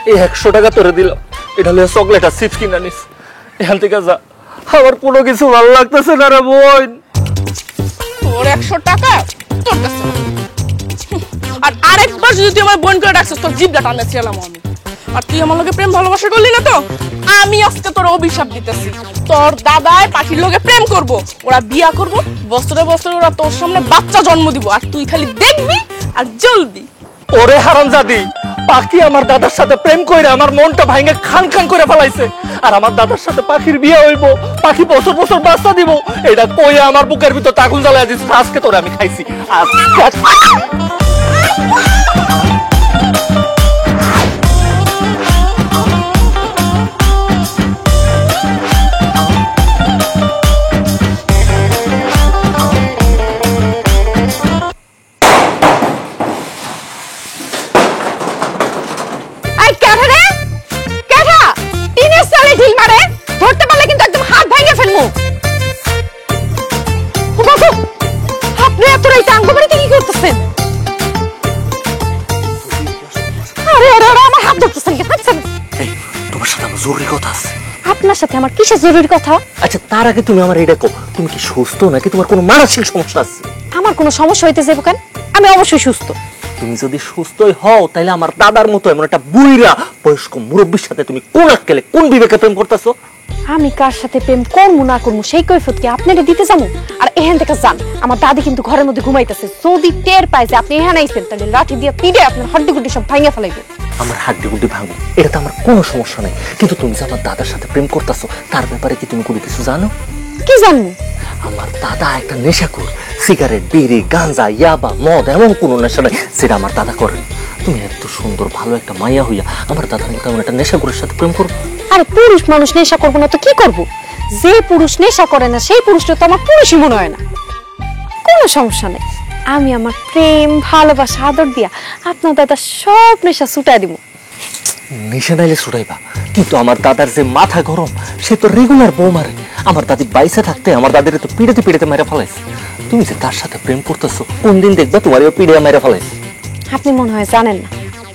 এই 100 টাকা তোরে দিলাম, এটা হলো চকলেট আর চিপস কিনা নিস। এখান থেকে যা, আমার কোনো কিছু ভালো লাগতেছে না রে বোন। তোর 100 টাকা তোর কাছে, আর আরেকবার যদি তুই আমার বোন করে ডাকছিস তোর জিভটা টানে ছিলাম আমি। আর তুই আমার লগে প্রেম ভালোবাসা করলি না তো, আমি আজকে তোর অভিশাপ দিতেছি। তোর দাদায় পাখির লগে প্রেম করব, ওরা বিয়া করব, বছরে বছরে ওরা তোর সামনে বাচ্চা জন্ম দিব, আর তুই খালি দেখবি আর জ্বলবি। ওরে হারামজাদি, পাখি আমার দাদার সাথে প্রেম কইরা আমার মনটা ভাঙে খান খান করে ফেলাইছে। আর আমার দাদার সাথে পাখির বিয়ে হইব, পাখি বছর বছর বাচ্চা দিব, এটা কইয়া আমার বুকের ভিতর আগুন জ্বালায় দিচ্ছে। আজকে তোরে আমি খাইছি। এত রাইতে আঙ্গবাড়িতে কি করতেছেন? আরে আরে আরে, আমার হাত ধরতেছেন কেন? আচ্ছা, এই তোমার সাথে আমার জরুরি কথা আছে। আপনার সাথে আমার কিসের জরুরি কথা? আচ্ছা তার আগে তুমি আমার এটা কও, তুমি কি সুস্থ নাকি তোমার কোনো মানসিক সমস্যা আছে? আমার কোনো সমস্যা হইতে যাবো কেন? আমি অবশ্যই সুস্থ। তুমি যদি সুস্থই হও তাহলে আমার দাদার মতো এমন একটা বুইরা বয়স্ক মুরব্বীর সাথে তুমি কোন আক্কেলে কোন বিবেকে প্রেম করতেছো? আমি কার সাথে প্রেম করবো না করবো সেই কৈফত কি আপনারা দিতে যাবো? আর এখান থেকে যান, আমার দাদি কিন্তু ঘরের মধ্যে ঘুমাইতেছে। যদি টের পায় যে আপনি এখানে আইছেন তাহলে লাঠি দিয়ে পিড়ে আপনার হাড্ডি গুড্ডি সব ভাঙিয়ে ফেলাইবে। আমার হাড্ডি গুড্ডি ভাঙো, এটা তো আমার কোনো সমস্যা নেই, কিন্তু তুমি যে আমার দাদার সাথে প্রেম করতেছো তার ব্যাপারে কি তুমি কোনো কিছু জানো? কি জানবো? আমার দাদা একটা নেশাখোর, সিগারেট, বিড়ি, গাঁজা, ইয়াবা, মদ এমন কোনো নেশা নাই সেটা আমার দাদা করে। তুমি এত সুন্দর ভালো একটা মাইয়া হইয়া আমার দাদার মতো এমন একটা নেশাখোরের সাথে প্রেম করো? আরে পুরুষ মানুষ নেশা করবো না তো কি করব? যে পুরুষ নেশা করে না সেই পুরুষটা তো আমার পুরুষই মনে হয় না। কোনো সমস্যা নেই, আমি আমার প্রেম ভালোবাসা আদর দিয়া আপনার দাদা সব নেশা ছুটাই দিব। নেশা নাইলে ছুটাইবা, কিন্তু আমার দাদার যে মাথা গরম, সে তো রেগুলার বউ মারে। আমার দাদি বাইসে থাকতে আমার দাদির তো পিড়েতে পিড়েতে মেরে ফেলাইছে। তুমি যে তার সাথে প্রেম করতেছো কোন দিন দেখবা তোমার পিড়ে মেরে ফেলাইছে। আপনি মনে হয় জানেন না,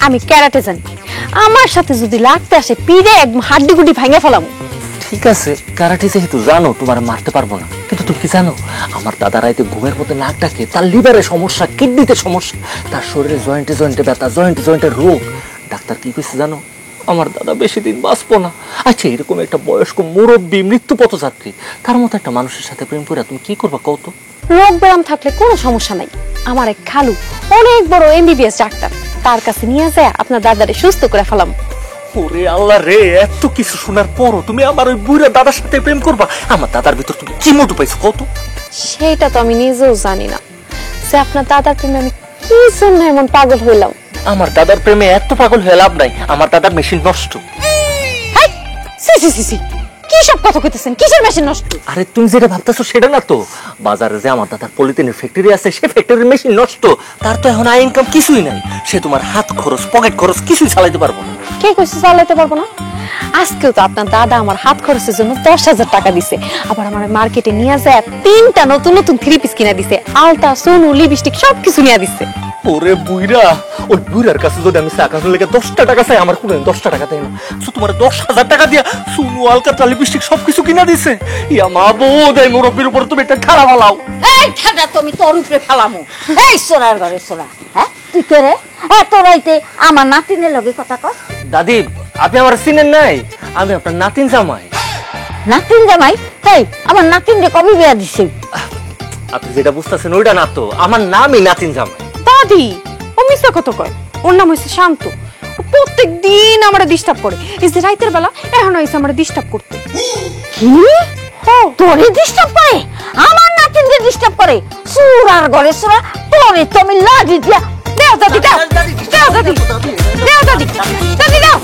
আমি ক্যারাটে জানি। আমার সাথে যদি লাগতে আসে পিড়ে একদম হাড্ডি গুড্ডি ভাঙে ফেলামু। ঠিক আছে, কারাটে যেহেতু জানো তোমার মারতে পারবো না, কিন্তু তুমি কি জানো আমার দাদা রাইতে ঘুমের মধ্যে নাক ডাকে, তার লিভারে সমস্যা, কিডনিতে সমস্যা, তার শরীরে জয়েন্টে জয়েন্টে ব্যথা, জয়েন্টে জয়েন্টের রোগ। ডাক্তার কি কইছে জানো? আমার দাদা বেশি দিন বাঁচবো না। আচ্ছা এরকম একটা বয়স্ক মুরব্বী মৃত্যু পথযাত্রী, তার মতো একটা মানুষের সাথে প্রেম করে তুমি কি করবা কত? রোগ ব্যায়াম থাকলে কোনো সমস্যা নাই। আমার এক খালু অনেক বড় এমবিবিএস ডাক্তার, তার কাছে নিয়ে যায় আপনার দাদারে সুস্থ করে ফেলাম। ওরে আল্লাহ রে, এত কিছু শোনার পরও তুমি আমার ওই বুড়া দাদার সাথে প্রেম করবা? আমার দাদার ভিতর তুমি কি মধু পাইছো কত? সেটা তো আমি নিজেও জানি না যে আপনার দাদার প্রেমে আমি কি জন্য এমন পাগল হইলাম। আমার দাদার প্রেমে এত পাগল হয়ে লাভ নাই, আমার দাদার মেশিন নষ্ট। হাই, সি সি সি সি, কি সব কথা কইতেছেন? কিসের মেশিন নষ্ট? আরে তুমি যেটা ভাবতেছো সেটা না তো। বাজারে যে আমার দাদার পলিথিনের ফ্যাক্টরি আছে, সে ফ্যাক্টরির মেশিন নষ্ট। তার তো এখন আয় ইনকাম কিছুই নাই, সে তোমার হাত খরচ, পকেট খরচ কিছুই চালাইতে পারবো না। কে কইছে চালাইতে পারবো না? আজকেও তো আপনার দাদা আমার হাত খরচের জন্য 10,000 টাকা দিছে। আবার আমার মার্কেটে নিয়ে যায় 3টা নতুন নতুন 3 পিস কিনা দিছে, আলতা, সোনু, লিপস্টিক সবকিছু নিয়ে দিছে। ওরে বুইরা, ওই বুইরার কাছে যদি আমি চাকার লেগে 10টা টাকা চাই, আমার কোনো 10টা টাকা দেয় না। তো তোমার 10,000 টাকা দিয়া সোনু, আলতা, লিপস্টিক সবকিছু কিনা দিছে। ইয়া মা বোধ, এই মুরব্বীর উপর তুমি একটা খারাপ হালাও। এই ঠাডা তুমি তোর উপরে ফেলামু। এই সোনার ঘরে সোনা, হ্যাঁ তুই করে এত রাইতে আমার নাতিনের লগে কথা কর? দাদি, আপনি আমার চিনেন নাই? আমি আপনার নাতিন জামাই। নাতিন জামাই? এই আমার নাতিন রে কবে বিয়া দিছে? আপনি যেটা বুঝতেছেন ওইটা না তো, আমার নামই নাতিন জামাই। দাদি, ও মিথ্যা কথা কয়। ওর নাম হইছে শান্ত। ও প্রত্যেক দিন আমারে ডিস্টার্ব করে। এই যে রাতের বেলা এখন হইছে আমারে ডিস্টার্ব করতে। কি? তোরে ডিস্টার্ব করে? আমার নাতিন রে ডিস্টার্ব করে? সুরার ঘরে সোনা, তোরে তো আমি লাঠি দিয়া দাও দাদি, দাও দাও দাদি, দাও দাদি, দাদি দাও।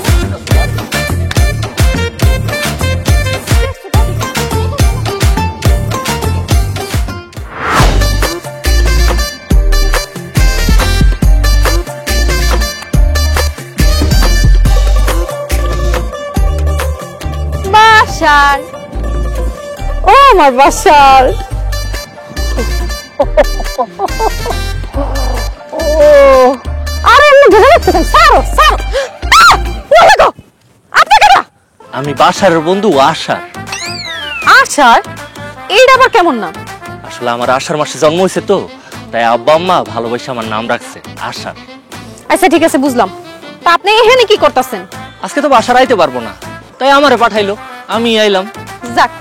বাসার, ও আমার বাসার। ও আরে এমনি ধরে রাখতেছেন, সারো সারো। ওরে গো, আপনি কেডা? আমি বাসারের বন্ধু আশার। আশার? এইটা আবার কেমন নাম? আসলে আমার আষাঢ় মাসে জন্ম হয়েছে তো, তাই আব্বা আম্মা ভালোবাসে আমার নাম রাখছে আশার। আচ্ছা ঠিক আছে, বুঝলাম। তা আপনি এখানে কি করতেছেন? আজকে তো বাসার আইতে পারবো না, তাই আমারে পাঠাইলো, আমি আইলাম। যাক,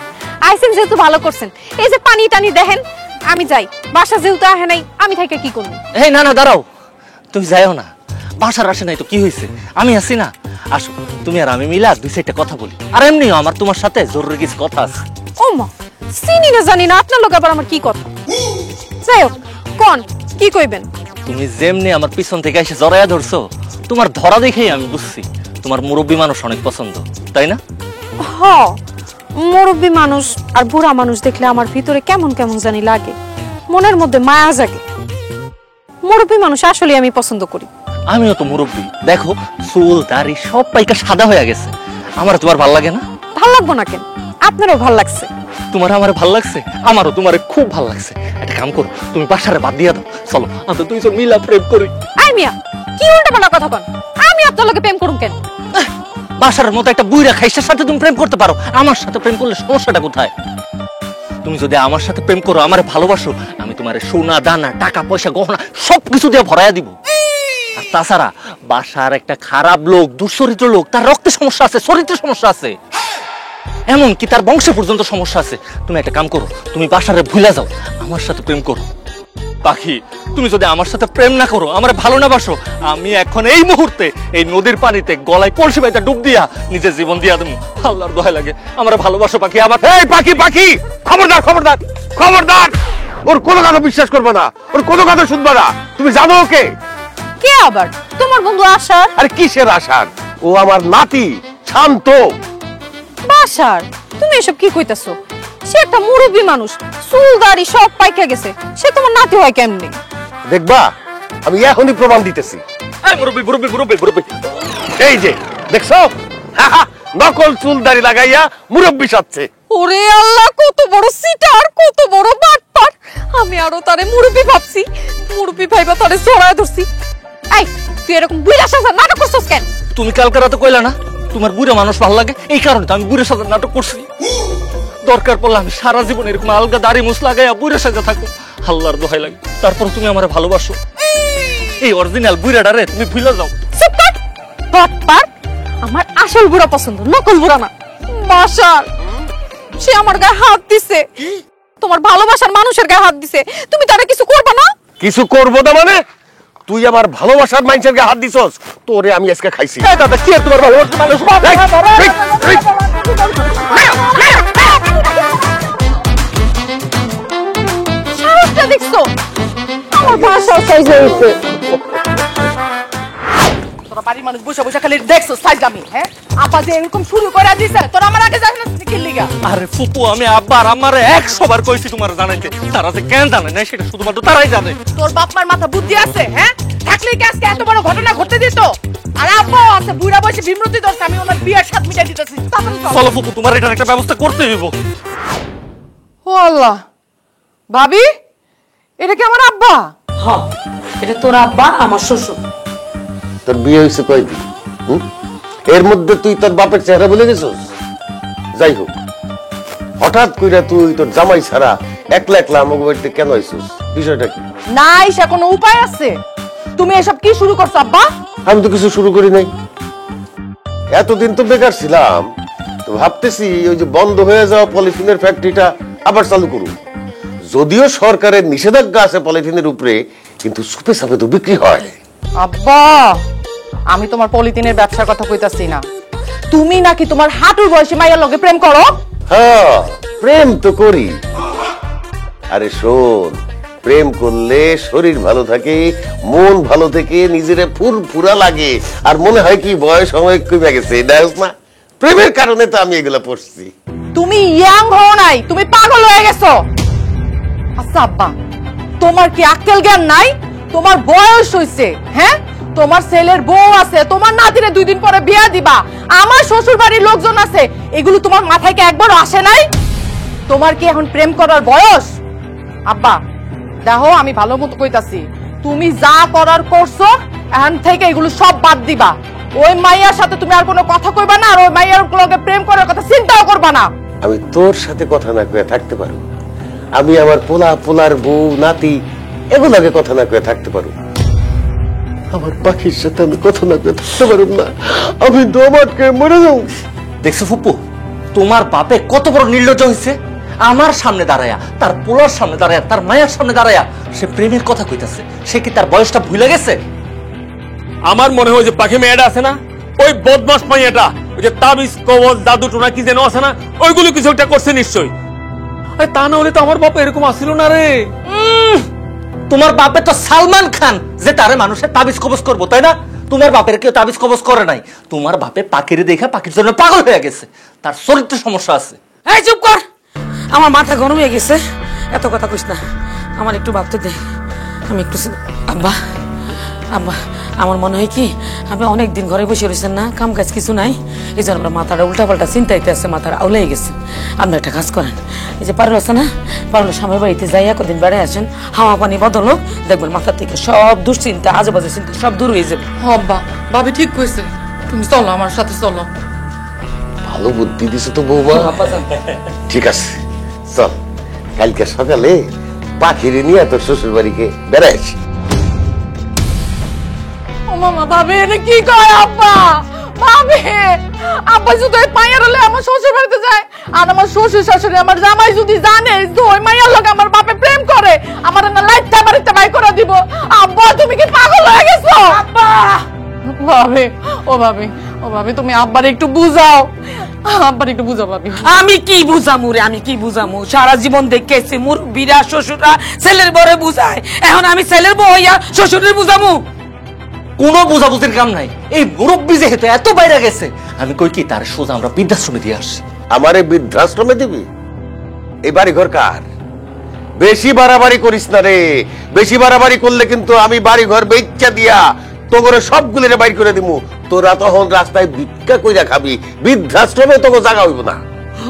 আইসেন যেহেতু ভালো করছেন। এই যে পানি টানি দেখেন, আমি যাই। বাসা যেহেতু আহে নাই, আমি থেকে কি করবো? এই না না, দাঁড়াও, তুমি যাইও না। বাসার আসে নাই তো কি হয়েছে, আমি আছি না। আসো, তুমি আর আমি মিলা 2-4টা কথা বলি। আর এমনিও আমার তোমার সাথে জরুরি কিছু কথা আছে। ও মা, চিনি না জানি না আপনার লোক আবার আমার কি কথা। যাই হোক, কোন কি কইবেন? তুমি যেমনি আমার পিছন থেকে এসে জড়াইয়া ধরছো, তোমার ধরা দেখেই আমি বুঝছি তোমার মুরব্বী মানুষ অনেক পছন্দ, তাই না? হ, মুরব্বী মানুষ আর বুড়া মানুষ দেখলে আমার ভিতরে কেমন কেমন জানি লাগে, মনের মধ্যে মায়া জাগে। মুরব্বী মানুষ আসলে আমি পছন্দ করি। আমিও তো মুরব্বী, দেখো চুল দাড়ি সব পাইকা সাদা হয়ে গেছে। আমার তোমার ভাল লাগে না? ভাল লাগবো না কেন? আপনারও ভাল লাগছে। তোমার আমার ভাল লাগছে, আমারও তোমার খুব ভাল লাগছে। একটা কাম করো, তুমি বাসারে বাদ দিয়া দাও, চলো আমরা দুইজন মিলা প্রেম করি। আই মিয়া, কি উল্টাপাল্টা কথা কন? আমি আপনার লগে প্রেম করুম কেন? বাসার মতো একটা বুইরা খাইসের সাথে তুমি প্রেম করতে পারো, আমার সাথে প্রেম করলে সমস্যাটা কোথায়? তুমি যদি আমার সাথে প্রেম করো, আমারে ভালোবাসো, আমি তোমার সোনা দানা টাকা পয়সা গহনা সবকিছু দিয়ে ভরাইয়া দিব। আর তাছাড়া বাসার একটা খারাপ লোক, দুশ্চরিত্র লোক, তার রক্তে সমস্যা আছে, চরিত্রে সমস্যা আছে, এমনকি তার বংশে পর্যন্ত সমস্যা আছে। তুমি একটা কাম করো, তুমি বাসারে ভুলে যাও, আমার সাথে প্রেম করো। পাখি, তুমি যদি আমার সাথে প্রেম না করো, আমার ভালো না বাসো, আমি এখন এই মুহূর্তে এই নদীর পানিতে গলায় কলসি বাইটা ডুব দিয়া নিজের জীবন দিয়া দেবো। আল্লাহর দোহাই লাগে, আমার ভালোবাসো পাখি। আমার এই পাখি পাখি, খবরদার খবরদার খবরদার, ওর কোনো কথা বিশ্বাস করবে না, ওর কোনো কথা শুনবে না। তুমি জানো ওকে? কে আবার? তোমার বন্ধু আশার। আরে কিসের আশার? ও আমার নাতি শান্ত। বাসার, তুমি এসব কি কইতাছো? সে একটা মুরব্বী মানুষ, চুল দাড়ি সব পাইকা গেছে, সে তোমার নাতি হয় কেমনে? দেখবা, আমি এখনই প্রমাণ দিতেছি। এই মুরব্বি মুরব্বি মুরব্বি মুরব্বি, এই যে দেখছো, নকল চুল দাড়ি লাগাইয়া মুরব্বি সাজছে। ওরে আল্লাহ, কত বড় সিটার, কত বড় বাটপার! আমি আরো তারে মুরব্বী ভাবছি, মুরব্বী ভাইবা তারে ছড়ায় ধরছি। এই, তুই এরকম বুইড়া সাজার নাটক করছস কেন? তুমি কালকে রাতে কইলা না তোমার বুড়া মানুষ ভালো লাগে, এই কারণে তো আমি বুড়া সাজার নাটক করছি। দরকার পড়লে আমি সারা জীবন এরকম আলগা দাড়ি মুছ লাগাইয়া বুড়া সাজা থাকো। আল্লাহর দোহাই লাগে, তারপর তুমি আমার ভালোবাসো। এই অরিজিনাল বুড়াটারে তুমি ভুলে যাও। চুপ কর, বাটপার! আমার আসল বুড়া পছন্দ, নকল বুড়া না। বাসার, সে আমার গায়ে হাত দিছে, তোমার ভালোবাসার মানুষের গায়ে হাত দিছে, তুমি তারে কিছু করবে না? কিছু করবো না মানে? তুই আমার ভালোবাসার মানুষের গায়ে হাত দিছস, তোরে আমি আজকে খাইছি। এই দাদা, কি আর তোমার ভালোবাসার মানুষ? সাহসটা দেখছো? আমার ভাষাও সাইজ হয়েছে। তোরা বাড়ির মানুষ বসে বসে খালি দেখছো সাইজামি, হ্যাঁ? আপা যে এরকম শুরু করে দিছে, তোরা আমার আগে জানিস না কি লিগা? আরে ফুপু, আমি আব্বার আমারে 100 বার কইছি তোমার জানাইতে, তারা যে কেন জানে না সেটা শুধুমাত্র তারাই জানে। তোর বাপ মার মাথা বুদ্ধি আছে, হ্যাঁ? থাকলে কি আজকে এত বড় ঘটনা ঘটতে দিত? আর আপা আছে বুড়া বয়সে বিমৃতি দোষ, আমি ওনার বিয়ের সাথ মিটাই দিতেছি। তাড়াতাড়ি চল। চলো ফুপু, তোমার এটার একটা ব্যবস্থা করতে হইব। ও আল্লাহ, ভাবি, এটা কি আমার আব্বা? হ্যাঁ, এটা তোর আব্বা, আমার শ্বশুর। তোর বিয়ে হয়েছে কয়দিন? এর মধ্যে তুই তোর বাপের চেহারা বলে গেছিস? যাই হোক, হঠাৎ কইরা তুই তোর জামাই ছাড়া একলা একলা আমাকে বাড়িতে কেন আইছিস? বিষয়টা কি? না আইসা কোনো উপায় আছে? তুমি এসব কি শুরু করছো আব্বা? আমি তো কিছু শুরু করি নাই, এতদিন তো বেকার ছিলাম, তো ভাবতেছি ওই যে বন্ধ হয়ে যাওয়া পলিথিনের ফ্যাক্টরিটা আবার চালু করুন। যদিও সরকারের নিষেধাজ্ঞা আছে পলিথিনের উপরে, কিন্তু সুপে সাপে তো বিক্রি হয়। আব্বা, আমি তোমার পলিথিনের ব্যবসার কথা কইতাছি না। তুমি নাকি তোমার হাঁটুর বয়সী মাইয়ার লগে প্রেম করো? হ্যাঁ, প্রেম তো করি। আরে শোন, প্রেম করলে শরীর ভালো থাকে, মন ভালো থাকে, নিজেরে ফুরফুরা লাগে, আর মনে হয় কি বয়স সময় কমে গেছে। দেখছ না, প্রেমের কারণে তো আমি এগুলা পড়ছি। তুমি ইয়াং হও নাই, তুমি পাগল হয়ে গেছো। আচ্ছা আব্বা, তোমার কি আক্কেল জ্ঞান নাই? তোমার বয়স হইছে, হ্যাঁ? তোমার ছেলের বউ আছে, তোমার নাতিরে 2 দিন পরে বিয়া দিবা, আমার শ্বশুর বাড়ির লোকজন আছে, এগুলো তোমার মাথায় কি একবারও আসে নাই? তোমার কি এখন প্রেম করার বয়স? আব্বা দেখো, আমি ভালো মতো কইতাছি, তুমি যা করার করছো, এখন থেকে এগুলো সব বাদ দিবা। ওই মাইয়ার সাথে তুমি আর কোনো কথা কইবা না, আর ওই মাইয়ার লগে প্রেম করার কথা চিন্তাও করবা না। আমি তোর সাথে কথা না কয়ে থাকতে পারো, আমি আমার পোলার বউ নাতি এগুলাকে কথা না কয়ে থাকতে পারো, আমার পাখির সাথে আমি কথা না কয়ে থাকতে পারব না। আমি দম আটকে মরে যাবো। দেখছো ফুপু, তোমার বাপে কত বড় নির্লজ্জ হয়েছে। আমার সামনে দাঁড়ায়া, তার পোলার সামনে দাঁড়ায়া, তার মায়ের সামনে দাঁড়ায়া সে প্রেমের কথা কইতাছে। সে কি তার বয়সটা ভুলে গেছে? আমার মনে হয় যে পাখি মেয়েটা আছে না, ওই বদমাস মাইয়াটা, ওই যে তাবিজ কবজ জাদু টোনা কি যেন আছে না, ওইগুলো কিছু একটা করছে নিশ্চয়ই। আরে তা না হলে তো আমার বাপ এরকম আসছিল না রে। তোমার বাপে তো সালমান খান, যে তারে মানুষের তাবিজ কবজ করবো, তাই না? তোমার বাপের কেউ তাবিজ কবজ করে নাই। তোমার বাপে পাখির দেখে পাখির জন্য পাগল হয়ে গেছে, তার চরিত্র সমস্যা আছে। এই চুপ কর, আমার মাথা গরম হয়ে গেছে, এত কথা কইস না, আমার একটু ভাবতে দে। আমি একটু আব্বা, আব্বা আমার মনে হয় কি আপনি অনেকদিন ঘরে বসে রয়েছেন না, কাম কাজ কিছু নাই, এই জন্য আপনার মাথাটা উল্টাপাল্টা চিন্তাইতে আছে, মাথাটা আউলাই গেছে। আপনি একটা কাজ করেন, এই যে পারুল আছে না, পারুলের স্বামীর বাড়িতে যাইয়া কদিন বেড়ায় আসেন, হাওয়া পানি বদল হোক, দেখবেন মাথা থেকে সব দুশ্চিন্তা আজে বাজে চিন্তা সব দূর হয়ে যাবে। আব্বা ভাবি ঠিক কইছে, তুমি চলো আমার সাথে চলো। ভালো বুদ্ধি দিছো তো বৌমা। ঠিক আছে চল, কালকে সকালে পাখিরে নিয়ে তোর শ্বশুর বাড়িকে বেড়াইছি। ও মামা ভাবি এটা কি কয় আব্বা? ভাবি আব্বা শুধু ওই মাইয়ার হলে আমার শ্বশুর বাড়িতে যায়, আর আমার শ্বশুর শাশুড়ি আমার জামাই যদি জানে যে ওই মাইয়ার লোক আমার বাপে প্রেম করে, আমার না লাইটটা বাড়িতে বাই করে দিব। আব্বা তুমি কি পাগল হয়ে গেছো? আব্বা ভাবি ও ভাবি ও ভাবি তুমি আব্বার একটু বুঝাও, আব্বার একটু বুঝাও ভাবি। আমি কি বুঝামু রে, আমি কি বুঝামু? সারা জীবন দেখেছি মুরব্বীরা শ্বশুররা ছেলের বরে বুঝায়, এখন আমি ছেলের বউ হইয়া শ্বশুরের বুঝামু? কোনো বোঝাবুঝির কাম নাই। এই মুরব্বী যেহেতু এত বাইরে গেছে, আমি কই কি তার সোজা আমরা বৃদ্ধাশ্রমে দিয়ে আসি। আমারে বৃদ্ধাশ্রমে দিবি? এই বাড়ি ঘর কার? বেশি বাড়াবাড়ি করিস না রে, বেশি বাড়াবাড়ি করলে কিন্তু আমি বাড়ি ঘর বেচা দিয়া তোরে সবগুলোরে বাইর করে দিমু। তোরা তখন রাস্তায় ভিক্ষা কইরা খাবি, বৃদ্ধাশ্রমে তোকে জায়গা হইব না।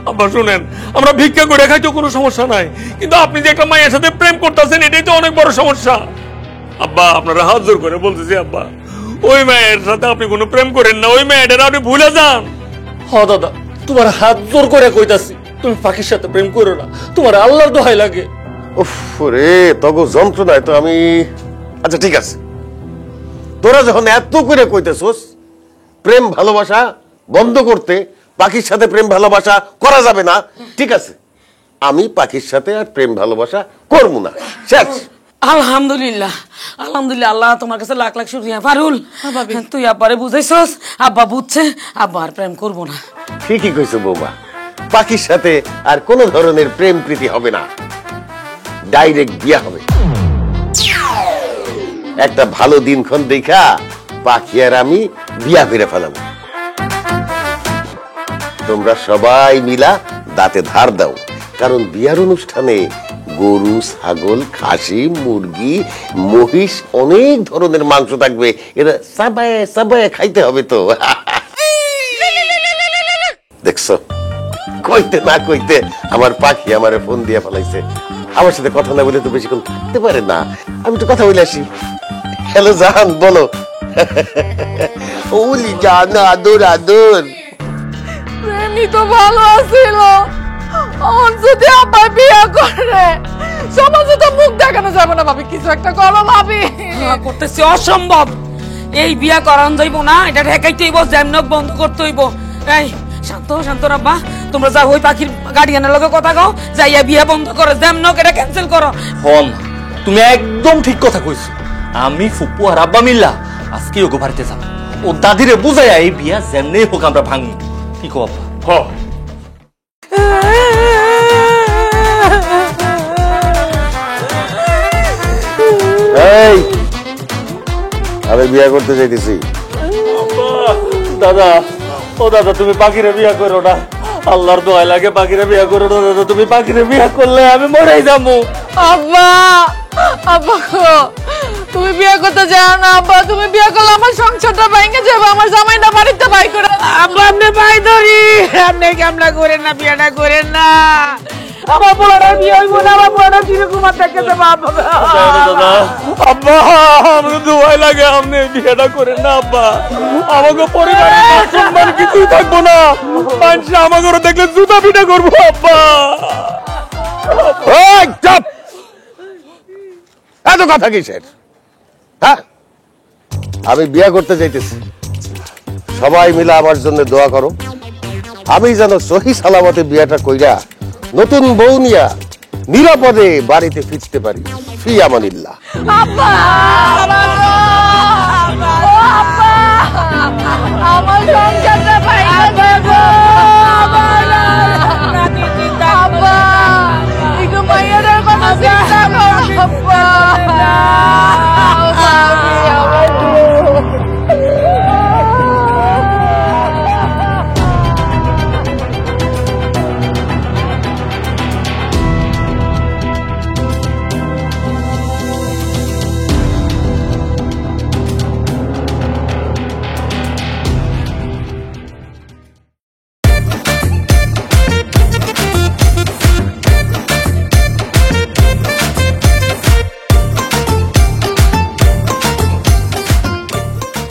আব্বা শুনেন, আমরা ভিক্ষা করে খাইতে কোনো সমস্যা নাই, কিন্তু আপনি যে একটা মায়ের সাথে প্রেম করতেছেন এটাই তো অনেক বড় সমস্যা। আব্বা আপনারা হাত জোর করে বলতেছি, আব্বা ওই মায়ের সাথে আপনি কোনো প্রেম করেন না, ওই মেয়েটার আপনি ভুলে যান। হ দাদা, তোমার হাত জোর করে কইতাছি, তুমি পাখির সাথে প্রেম করো না, তোমার আল্লাহর দোহাই লাগে। উফ রে, তগো যন্ত্রণায় তো আমি। আচ্ছা ঠিক আছে, তোরা যখন এত করে কইতেছস প্রেম ভালোবাসা বন্ধ করতে, পাখির সাথে প্রেম ভালোবাসা করা যাবে না, ঠিক আছে, আমি পাখির সাথে আর প্রেম ভালোবাসা করবো না, শেষ। আলহামদুলিল্লাহ, আলহামদুলিল্লাহ, আল্লাহ তোমার কাছে লাখ লাখ শুকরিয়া। পারুল তুই আব্বারে বুঝাইছস, আব্বা বুঝছে, আব্বা আর প্রেম করবো না। ঠিকই কইছো বৌমা, পাখির সাথে আর কোন ধরনের প্রেম প্রীতি হবে না, ডাইরেক্ট বিয়া হবে। একটা ভালো দিনক্ষণ দেখা পাখি আর আমি বিয়া করে ফেলাম। তোমরা সবাই মিলা দাঁতে ধার দাও, কারণ বিয়ার অনুষ্ঠানে গরু, ছাগল, খাসি, মুরগি, মহিষ, অনেক ধরনের মাংস থাকবে, এরা সাবায়ে সাবায়ে খাইতে হবে তো। দেখছো, কইতে না কইতে আমার পাখি আমারে ফোন দিয়ে ফেলাইছে। আমার সাথে কথা না বলে তো বেশিক্ষণ থাকতে পারে না, আমি তো কথা বলে আসি। হ্যালো জান, বলো। ওলি জান, আদর আদর। প্রেমই তো ভালো আছিল, যদি আব্বা বিয়ে করে সমাজে তো মুখ দেখানো যাবে না। ভাবি কিছু একটা করো ভাবি। করতেছি অসম্ভব, এই বিয়া করান যাইব না, এটা ঠেকাইতে হইব, যেমনক বন্ধ করতে হইব। এই শান্ত শান্ত রাব্বা, তোমরা যা ওই পাখির গার্ডিয়ানের লগে কথা কও, যাইয়া বিয়া বন্ধ করো, যেমনক এটা ক্যান্সেল করো। হন, তুমি একদম ঠিক কথা কইছো। আমি ফুপু আর আব্বা মিল্লা আজকে ওগো বাড়িতে যাব, ও দাদিরে বুঝাইয়া এই বিয়া যেমনি হোক আমরা ভাঙি। কি কো আব্বা? হ, এই আমি বিয়া করতে চাইতেছি। দাদা, ও দাদা তুমি পাখিরে বিয়া করো না, আল্লাহর দোহাই লাগে পাখিরে বিয়া করো না দাদা। তুমি পাখিরে বিয়া করলে আমি মরেই যাবো। আব্বা আব্বা গো, তুমি বিয়ে করতে যাও না আব্বা, তুমি বিয়ে করলে আমার সংসারটা ভেঙে যাবে, আমার জামাইটা বাড়িতে বাই করে। আব্বা আপনি ভাই ধরি, আপনি কামলা করেন না, বিয়াটা করেন না। আমার পোলাটা বিয়ে হইব না, আমার পোলাটা চিরকুমার থেকে যাবে। দাদা, আব্বা আমাকে দোয়াই লাগে, আপনি বিয়েটা করেন না আব্বা। আমাকে পরিবারের মান সম্মান কিছুই থাকবো না, মানুষ আমাকে দেখলে জুতা পিটা করবো আব্বা। এই, চুপ! এত কথা কিসের? হ্যাঁ, আমি বিয়া করতে চাইতেছি, সবাই মিলে আমার জন্য দোয়া করো, আমি যেন সহি সালামতে বিয়াটা কইরা নতুন বউ নিয়া নিরাপদে বাড়িতে ফিরতে পারি। ফি আমানিল্লাহ। আব্বা আমার সংসারটা ভেঙে যাবে। আব্বা একটু মাইয়াদের কথা চিন্তা করো আব্বা।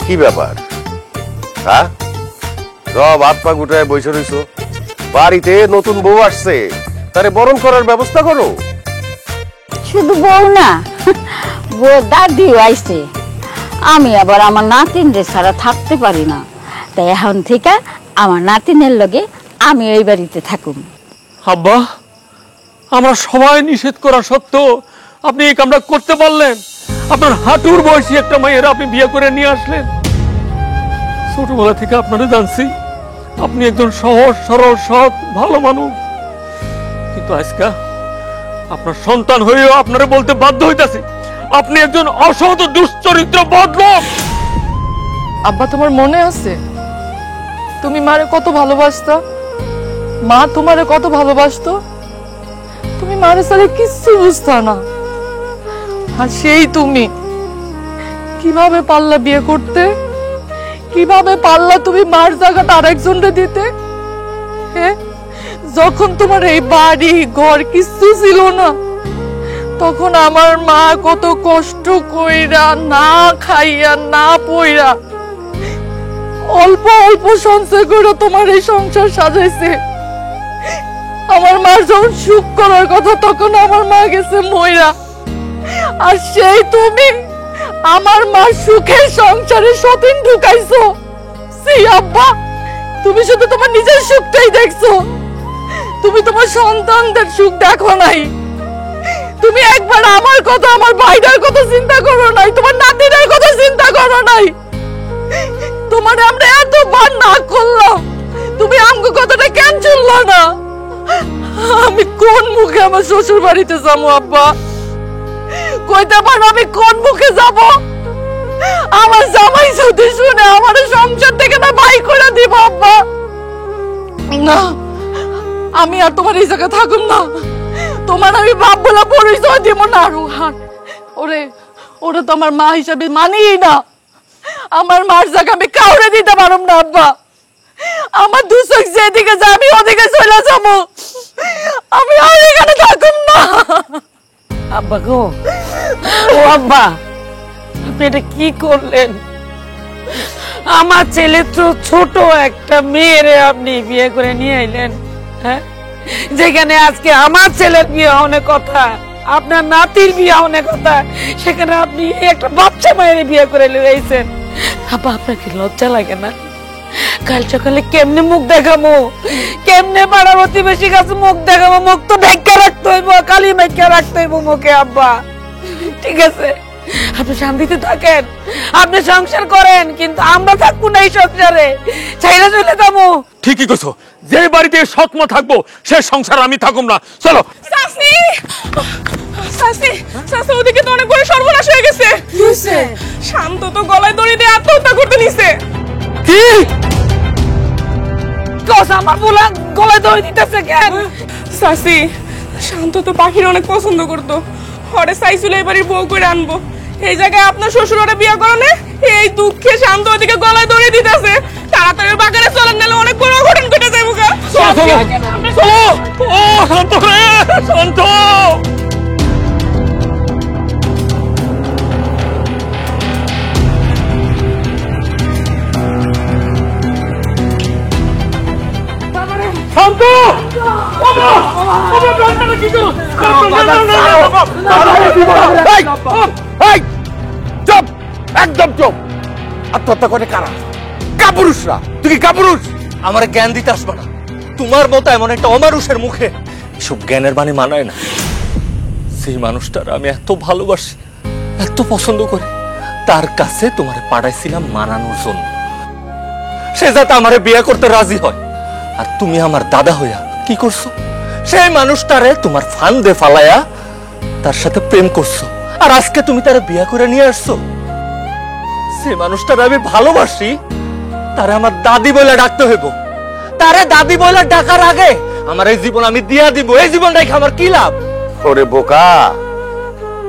কি ব্যাপার? হ্যাঁ, সব হাত পা গুটায় বসে রইছো। বাড়িতে নতুন বউ আসছে, তারে বরণ করার ব্যবস্থা করো। শুধু বউ না, বউ দাদিও আইছে। আমি আবার আমার নাতিনদের ছাড়া থাকতে পারি না, তাই এখন থেকে আমার নাতিনের লগে আমি এই বাড়িতে থাকুম। আব্বা, আমরা সবাই নিষেধ করা সত্ত্বেও আপনি এই কামটা করতে পারলেন? আপনার হাঁটুর বয়সী একটা মেয়ের আপনি বিয়ে করে নিয়ে আসলেন। ছোটবেলা থেকে আপনারা জানছি আপনি একজন সহজ সরল সৎ ভালো মানুষ, কিন্তু আজকে আপনার সন্তান হয়েও আপনারা বলতে বাধ্য হইতাছি আপনি একজন অসৎ দুশ্চরিত্র বদলোক। আব্বা, তোমার মনে আছে তুমি মারে কত ভালোবাসতা? মা তোমারে কত ভালোবাসতো? তুমি মারে সাথে কিচ্ছু বুঝতা না, আর সেই তুমি কিভাবে পারলা বিয়ে করতে? কিভাবে পারলা তুমি মার জায়গাটা আরেকজনকে দিতে? হ্যাঁ, যখন তোমার এই বাড়ি ঘর কিচ্ছু ছিল না, তখন আমার মা কত কষ্ট কইরা না খাইয়া না পইরা অল্প অল্প সঞ্চয় করে তোমার এই সংসার সাজাইছে। আমার মার যখন সুখ করার কথা, তখন আমার মা গেছে মইরা, আর সেই তুমি আমার মার সুখের সংসারে সতীন ঢুকাইছো। সি আব্বা, তুমি শুধু তোমার নিজের সুখটাই দেখছো, তুমি তোমার সন্তানদের সুখ দেখো নাই। তুমি একবার আমার কথা, আমার ভাইটার কথা চিন্তা করো নাই, তোমার নাতিদের কথা চিন্তা করো নাই। তোমার আমরা এতবার না করলাম, তুমি আমগো কথাটা কেন শুনলো না? আমি কোন মুখে আমার শ্বশুর বাড়িতে যাবো আব্বা? কইতে পারো আমি কোন মুখে যাব? আমার জামাই যদি শুনে আমার সংসার থেকে না বাই করে দিব আব্বা। না, আমি আর তোমার এই জায়গায় থাকুম না। তোমার আমি বাপ বলা পরিচয় দিব না। রুহান, ওরে ওরে তো আমার মা হিসাবে মানিই না। আমার মার জায়গা আমি কাউরে দিতে পারব না আব্বা। আমার দুচোখ যেদিকে যায় আমি ওদিকে চলে যাবো। আমি আর এখানে থাকুম না। আব্বা গো, ও আব্বা, আপনি এটা কি করলেন? আমার ছেলে তো ছোট একটা মেয়েরে আপনি বিয়ে করে নিয়ে আইলেন, হ্যাঁ? যেখানে আজকে আমার ছেলের বিয়ে হওয়ার কথা, আপনার নাতির বিয়ে হওয়ার কথা, সেখানে আপনি একটা বাচ্চা মায়ের বিয়ে করে লইছেন। আব্বা, আপনার কি লজ্জা লাগে না? কাল সকালে কেমনে মুখ দেখাবো? কেমনে পাড়া প্রতিবেশী কাছে মুখ দেখাবো? মুখ তো ঢেকে রাখতে হইব, কালি মেকে রাখতে হইব মুখে। আব্বা, ঠিক আছে, আপনি শান্তিতে থাকেন, আপনি সংসার করেন, কিন্তু আমরা থাকবো না এই সংসারে, চাইলে চলে যাবো। ঠিকই কইছো, যে বাড়িতে সৎমা থাকবো সে সংসার আমি থাকুম না। চলো। শাসি, শাসি, শাসি, ওদিকে তো অনেক বড় সর্বনাশ হয়ে গেছে। কি হইছে? শান্ত তো গলায় দড়ি দিয়ে আত্মহত্যা করতে নিছে। কি কস আমার বলা গলায় দড়ি দিতেছে কেন? শাসি, শান্ত তো পাখির অনেক পছন্দ করতো, হরে চাইছিল এবারে বউ করে আনবো। এই জায়গায় আপনার শ্বশুর ওরা বিয়ে করনে, এই দুঃখে শান্ত ওদিকে গলায় দড়ি দিতেছে। তাড়াতাড়ি বাগানে চলেন, নাহলে অনেক বড় ঘটনা ঘটে যাইব। চলো। ও শান্ত রে, শান্ত। শান্ত, চুপ, একদম চুপ। আত্মহত্যা করে কারা? কাপুরুষরা। তুই কি কাপুরুষ? আমার জ্ঞান দিতে আসবে না। তোমার মতো এমন একটা অমানুষের মুখে এসব জ্ঞানের বাণী মানায় না। সেই মানুষটার আমি এত ভালোবাসি, এত পছন্দ করি, তার কাছে তোমারে পাঠাইছিলাম মানানোর জন্য, সে যাতে আমারে বিয়ে করতে রাজি হয়। আর তুমি আমার দাদা হইয়া কি করছো? সেই মানুষটারে তোমার ফান্দে ফালাইয়া তার সাথে প্রেম করছো, আর আজকে তুমি তারে বিয়ে করে নিয়ে আসছো। সেই মানুষটারে আমি ভালোবাসি, তারে আমার দাদি বলে ডাকতে হইব। তারে দাদি বলে ডাকার আগে আমার এই জীবন আমি দিয়া দিব। এই জীবন রেখে আমার কি লাভ? ওরে বোকা,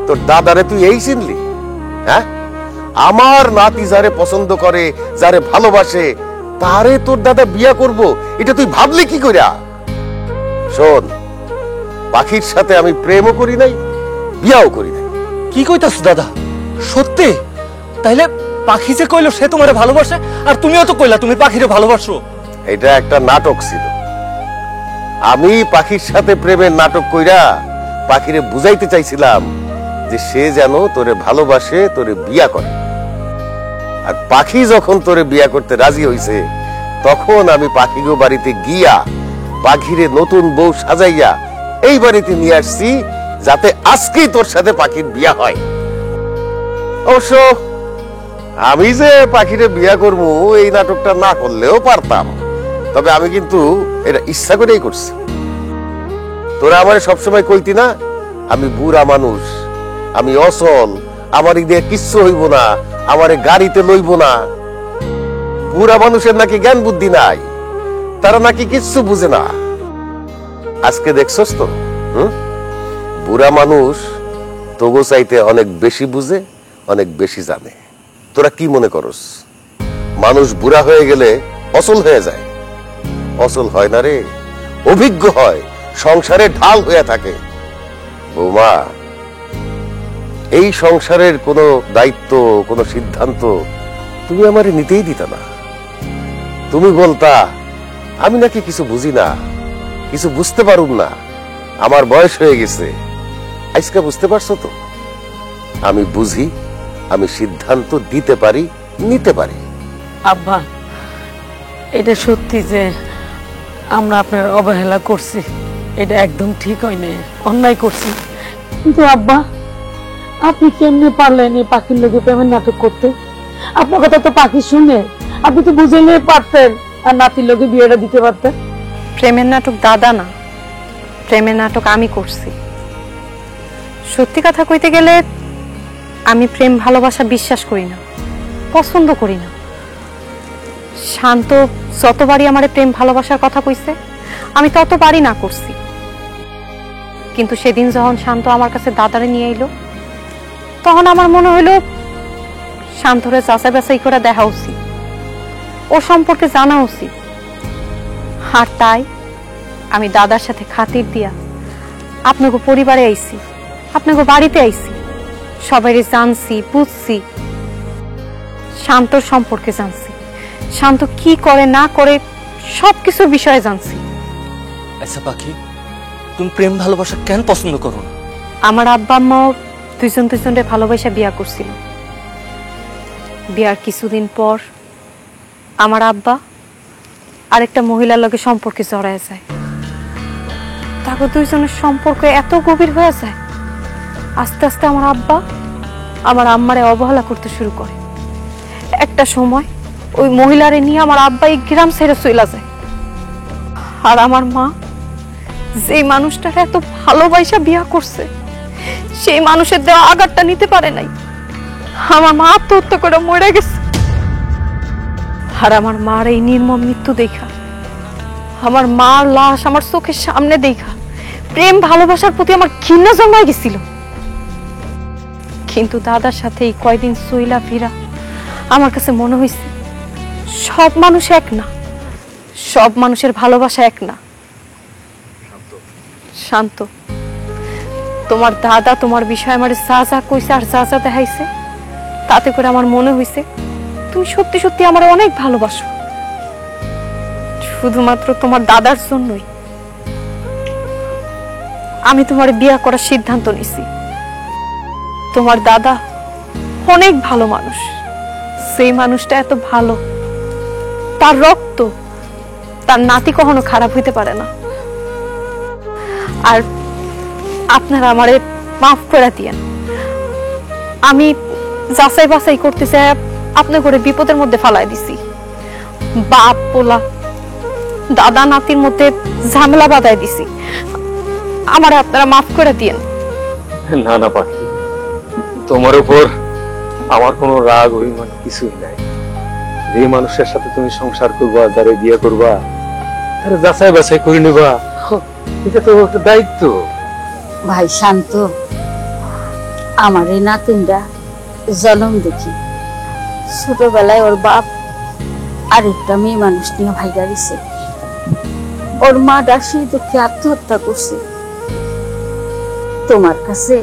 তোর দাদারে তুই এই চিনলি? হ্যাঁ, আমার নাতি যারে পছন্দ করে, যারে ভালোবাসে, তারে তোর দাদা বিয়া করব, এটা তুই ভাবলি কি কইরা? শোন, পাখির সাথে আমি প্রেমও করি নাই, বিয়াও করি নাই। কি কইতাছ দাদা? সত্যি? তাইলে পাখি যে কইলো সে তোমারে ভালোবাসে, আর তুমিও তো কইলা তুমি পাখিরে ভালোবাসো। এটা একটা নাটক ছিল। আমি পাখির সাথে প্রেমের নাটক কইরা পাখিরে বুঝাইতে চাইছিলাম যে সে যেন তোরে ভালোবাসে, তোরে বিয়া করে। আর পাখি যখন তোরে বিয়া করতে রাজি হইছে, তখন আমি পাখিগো বাড়িতে গিয়া পাখিরে নতুন বউ সাজাইয়া এই বাড়িতে নিয়ে আসছি, যাতে আজকেই তোর সাথে পাখির বিয়া হয়। অবশ্য আমি যে পাখিরে বিয়া করবো এই নাটকটা না করলেও পারতাম, তবে আমি কিন্তু এটা ইচ্ছা করেই করছি। তোরা আমারে সবসময় কইতি না আমি বুড়া মানুষ, আমি অসল, আমার দিয়ে কিচ্ছু হইব না, আমারে গাড়িতে লইব না। বুড়া মানুষের নাকি জ্ঞান বুদ্ধি নাই, তারা নাকি কিচ্ছু বুঝে না। আজকে দেখছস তো, বুড়া মানুষ তোগো চাইতে অনেক বেশি বুঝে, অনেক বেশি জানে। তোরা কি মনে করস মানুষ বুড়া হয়ে গেলে অচল হয়ে যায়? অচল হয় না রে, অভিজ্ঞ হয়, সংসারে ঢাল হয়ে থাকে। বৌমা, এই সংসারের কোনো দায়িত্ব, কোনো সিদ্ধান্ত তুমি আমারে নিতেই দিতা না। তুমি বলতা আমি নাকি কিছু বুঝি না, কিছু বুঝতে পারুম না, আমার বয়স হয়ে গেছে। আজকে বুঝতে পারছো তো আমি বুঝি, আমি সিদ্ধান্ত দিতে পারি, নিতে পারি। আব্বা, এটা সত্যি যে আমরা আপনার অবহেলা করছি, এটা একদম ঠিক হয় না, অন্যায় করছি। কিন্তু আব্বা, আপনি কেমনে পারলেন এই পাখির লোকে প্রেমের নাটক করতে? আপনার কথা তো পাখি শুনে, আপনি তো বুঝাইলে পারতেন আর নাতির লোকে বিয়েটা দিতে পারতেন। প্রেমের নাটক দাদা না, প্রেমের নাটক আমি করছি। সত্যি কথা কইতে গেলে আমি প্রেম ভালোবাসা বিশ্বাস করি না, পছন্দ করি না। শান্ত যতবারই আমারে প্রেম ভালোবাসার কথা কইছে আমি ততবারই না করছি। কিন্তু সেদিন যখন শান্ত আমার কাছে দাদারে নিয়ে এলো, তখন আমার মনে হইল শান্তরে যাচাই বাছাই করে দেখা উচিত, ও সম্পর্কে জানা উচিত। আর তাই আমি দাদার সাথে খাতির দিয়া আপনাকে পরিবারে আইছি, আপনাকে বাড়িতে আইছি, সবাই জানছি, বুঝছি, শান্তর সম্পর্কে জানছি, শান্ত কি করে না করে সবকিছু বিষয়ে জানছি। আচ্ছা পাখি, তুমি প্রেম ভালোবাসা কেন পছন্দ করো না? আমার আব্বা আম্মাও দুইজন দুইজনরে ভালোবাসা বিয়া করছিল। বিয়ার কিছুদিন পর আমার আব্বা আরেকটা মহিলার লগে সম্পর্কে জড়ায় যায়। তারপর দুইজনের সম্পর্ক এত গভীর হয়ে যায়, আস্তে আস্তে আমার আব্বা আমার আম্মারে অবহেলা করতে শুরু করে। একটা সময় ওই মহিলারে নিয়ে আমার আব্বা এই গ্রাম ছেড়ে চলে যায়। আর আমার মা যে মানুষটার এত ভালোবাসা বিয়া করছে, সেই মানুষের দেওয়া আঘাতটা নিতে পারে নাই। আমার মা আত্মহত্যা করে মরে গেছে। আর আমার মার এই নির্মম মৃত্যু দেখা, আমার মার লাশ আমার চোখের সামনে দেখা প্রেম ভালোবাসার প্রতি আমার ঘৃণা জন্মায় গেছিল। কিন্তু দাদার সাথে এই কয়দিন চইলা ফিরা আমার কাছে মনে হয়েছে সব মানুষ এক না, সব মানুষের ভালোবাসা এক না। শান্ত, তোমার দাদা তোমার বিষয়ে আমার যা যা কইছে আর যা যা দেখাইছে, তাতে করে আমার মনে হয়েছে তুমি সত্যি সত্যি আমার অনেক ভালোবাসো। শুধুমাত্র তোমার দাদার জন্যই আমি তোমার বিয়ে করার সিদ্ধান্ত নিছি। তোমার দাদা অনেক ভালো মানুষ, সেই মানুষটা এত ভালো, তার রক্ত, তার নাতি কখনো খারাপ হইতে পারে না। আর আপনারা আমারে মাফ করে দিয়েন, আমি যাচাই বাছাই করতে চাই আপনার ঘরে বিপদের মধ্যে ফালাই দিছি। বাপ পোলা দাদা নাতির মধ্যে ঝামেলা বাঁধাই দিছি, আমারে আপনারা মাফ করে দিয়েন। না না পাখি, তোমার উপর আমার কোনো রাগ অভিমান কিছুই নাই। যে মানুষের সাথে তুমি সংসার করবা, যারে বিয়ে করবা, তারে যাচাই বাছাই করে নেবা, এটা তো একটা দায়িত্ব। ভাই শান্ত, আমার এই নাতিনটা জনম দেখি ছোটবেলায় ওর বাপ আরেকটা মেয়ে মানুষ নিয়ে ভাইগা দিছে। ওর মা ডাসি দুঃখে আত্মহত্যা করছে। তোমার কাছে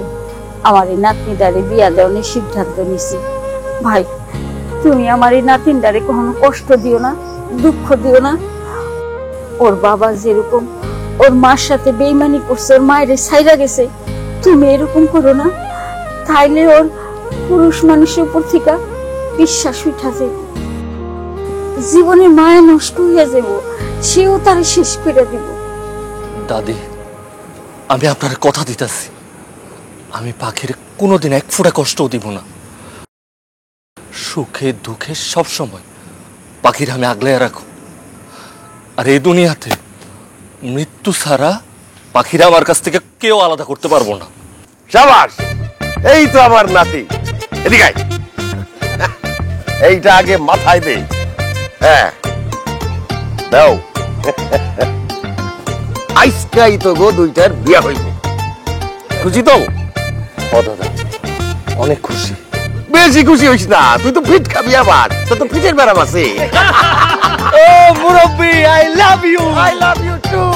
আমার এই নাতনিটারে বিয়া দেওয়ার সিদ্ধান্ত নিছি। ভাই তুমি আমার এই নাতিনটারে কখনো কষ্ট দিও না, দুঃখ দিও না। ওর বাবা যেরকম ওর মার সাথে বেইমানি করছে, ওর মায়ের ছাইরা গেছে, তুমি এরকম করো না। তাইলে ওর পুরুষ মানুষের উপর থেকে বিশ্বাস উঠা যাবে, জীবনে মায়া নষ্ট হয়ে যাব, সেও তারে শেষ করে দিব। দাদি, আমি আপনার কথা দিতেছি, আমি পাখির কোনোদিন এক ফোঁটা কষ্টও দিব না। সুখে দুঃখে সব সময় পাখির আমি আগলে রাখো। আর এই দুনিয়াতে মৃত্যু ছাড়া পাখিরা আমার কাছ থেকে কেউ আলাদা করতে পারবো না। শাবাশ, এই তো আমার নাতি। এদিকে আয়। এইটা আগে মাথায় দে। হ্যাঁ দাও। আইসকাই তো গো দুইটার বিয়া হইবে, খুশি তো? ও দাদা, অনেক খুশি। বেশি খুশি হইস না, তুই তো ফিট খাবি আবার, তোর তো ফিটের ব্যারাম আছে। ও মুরব্বি, I love you. I love you too.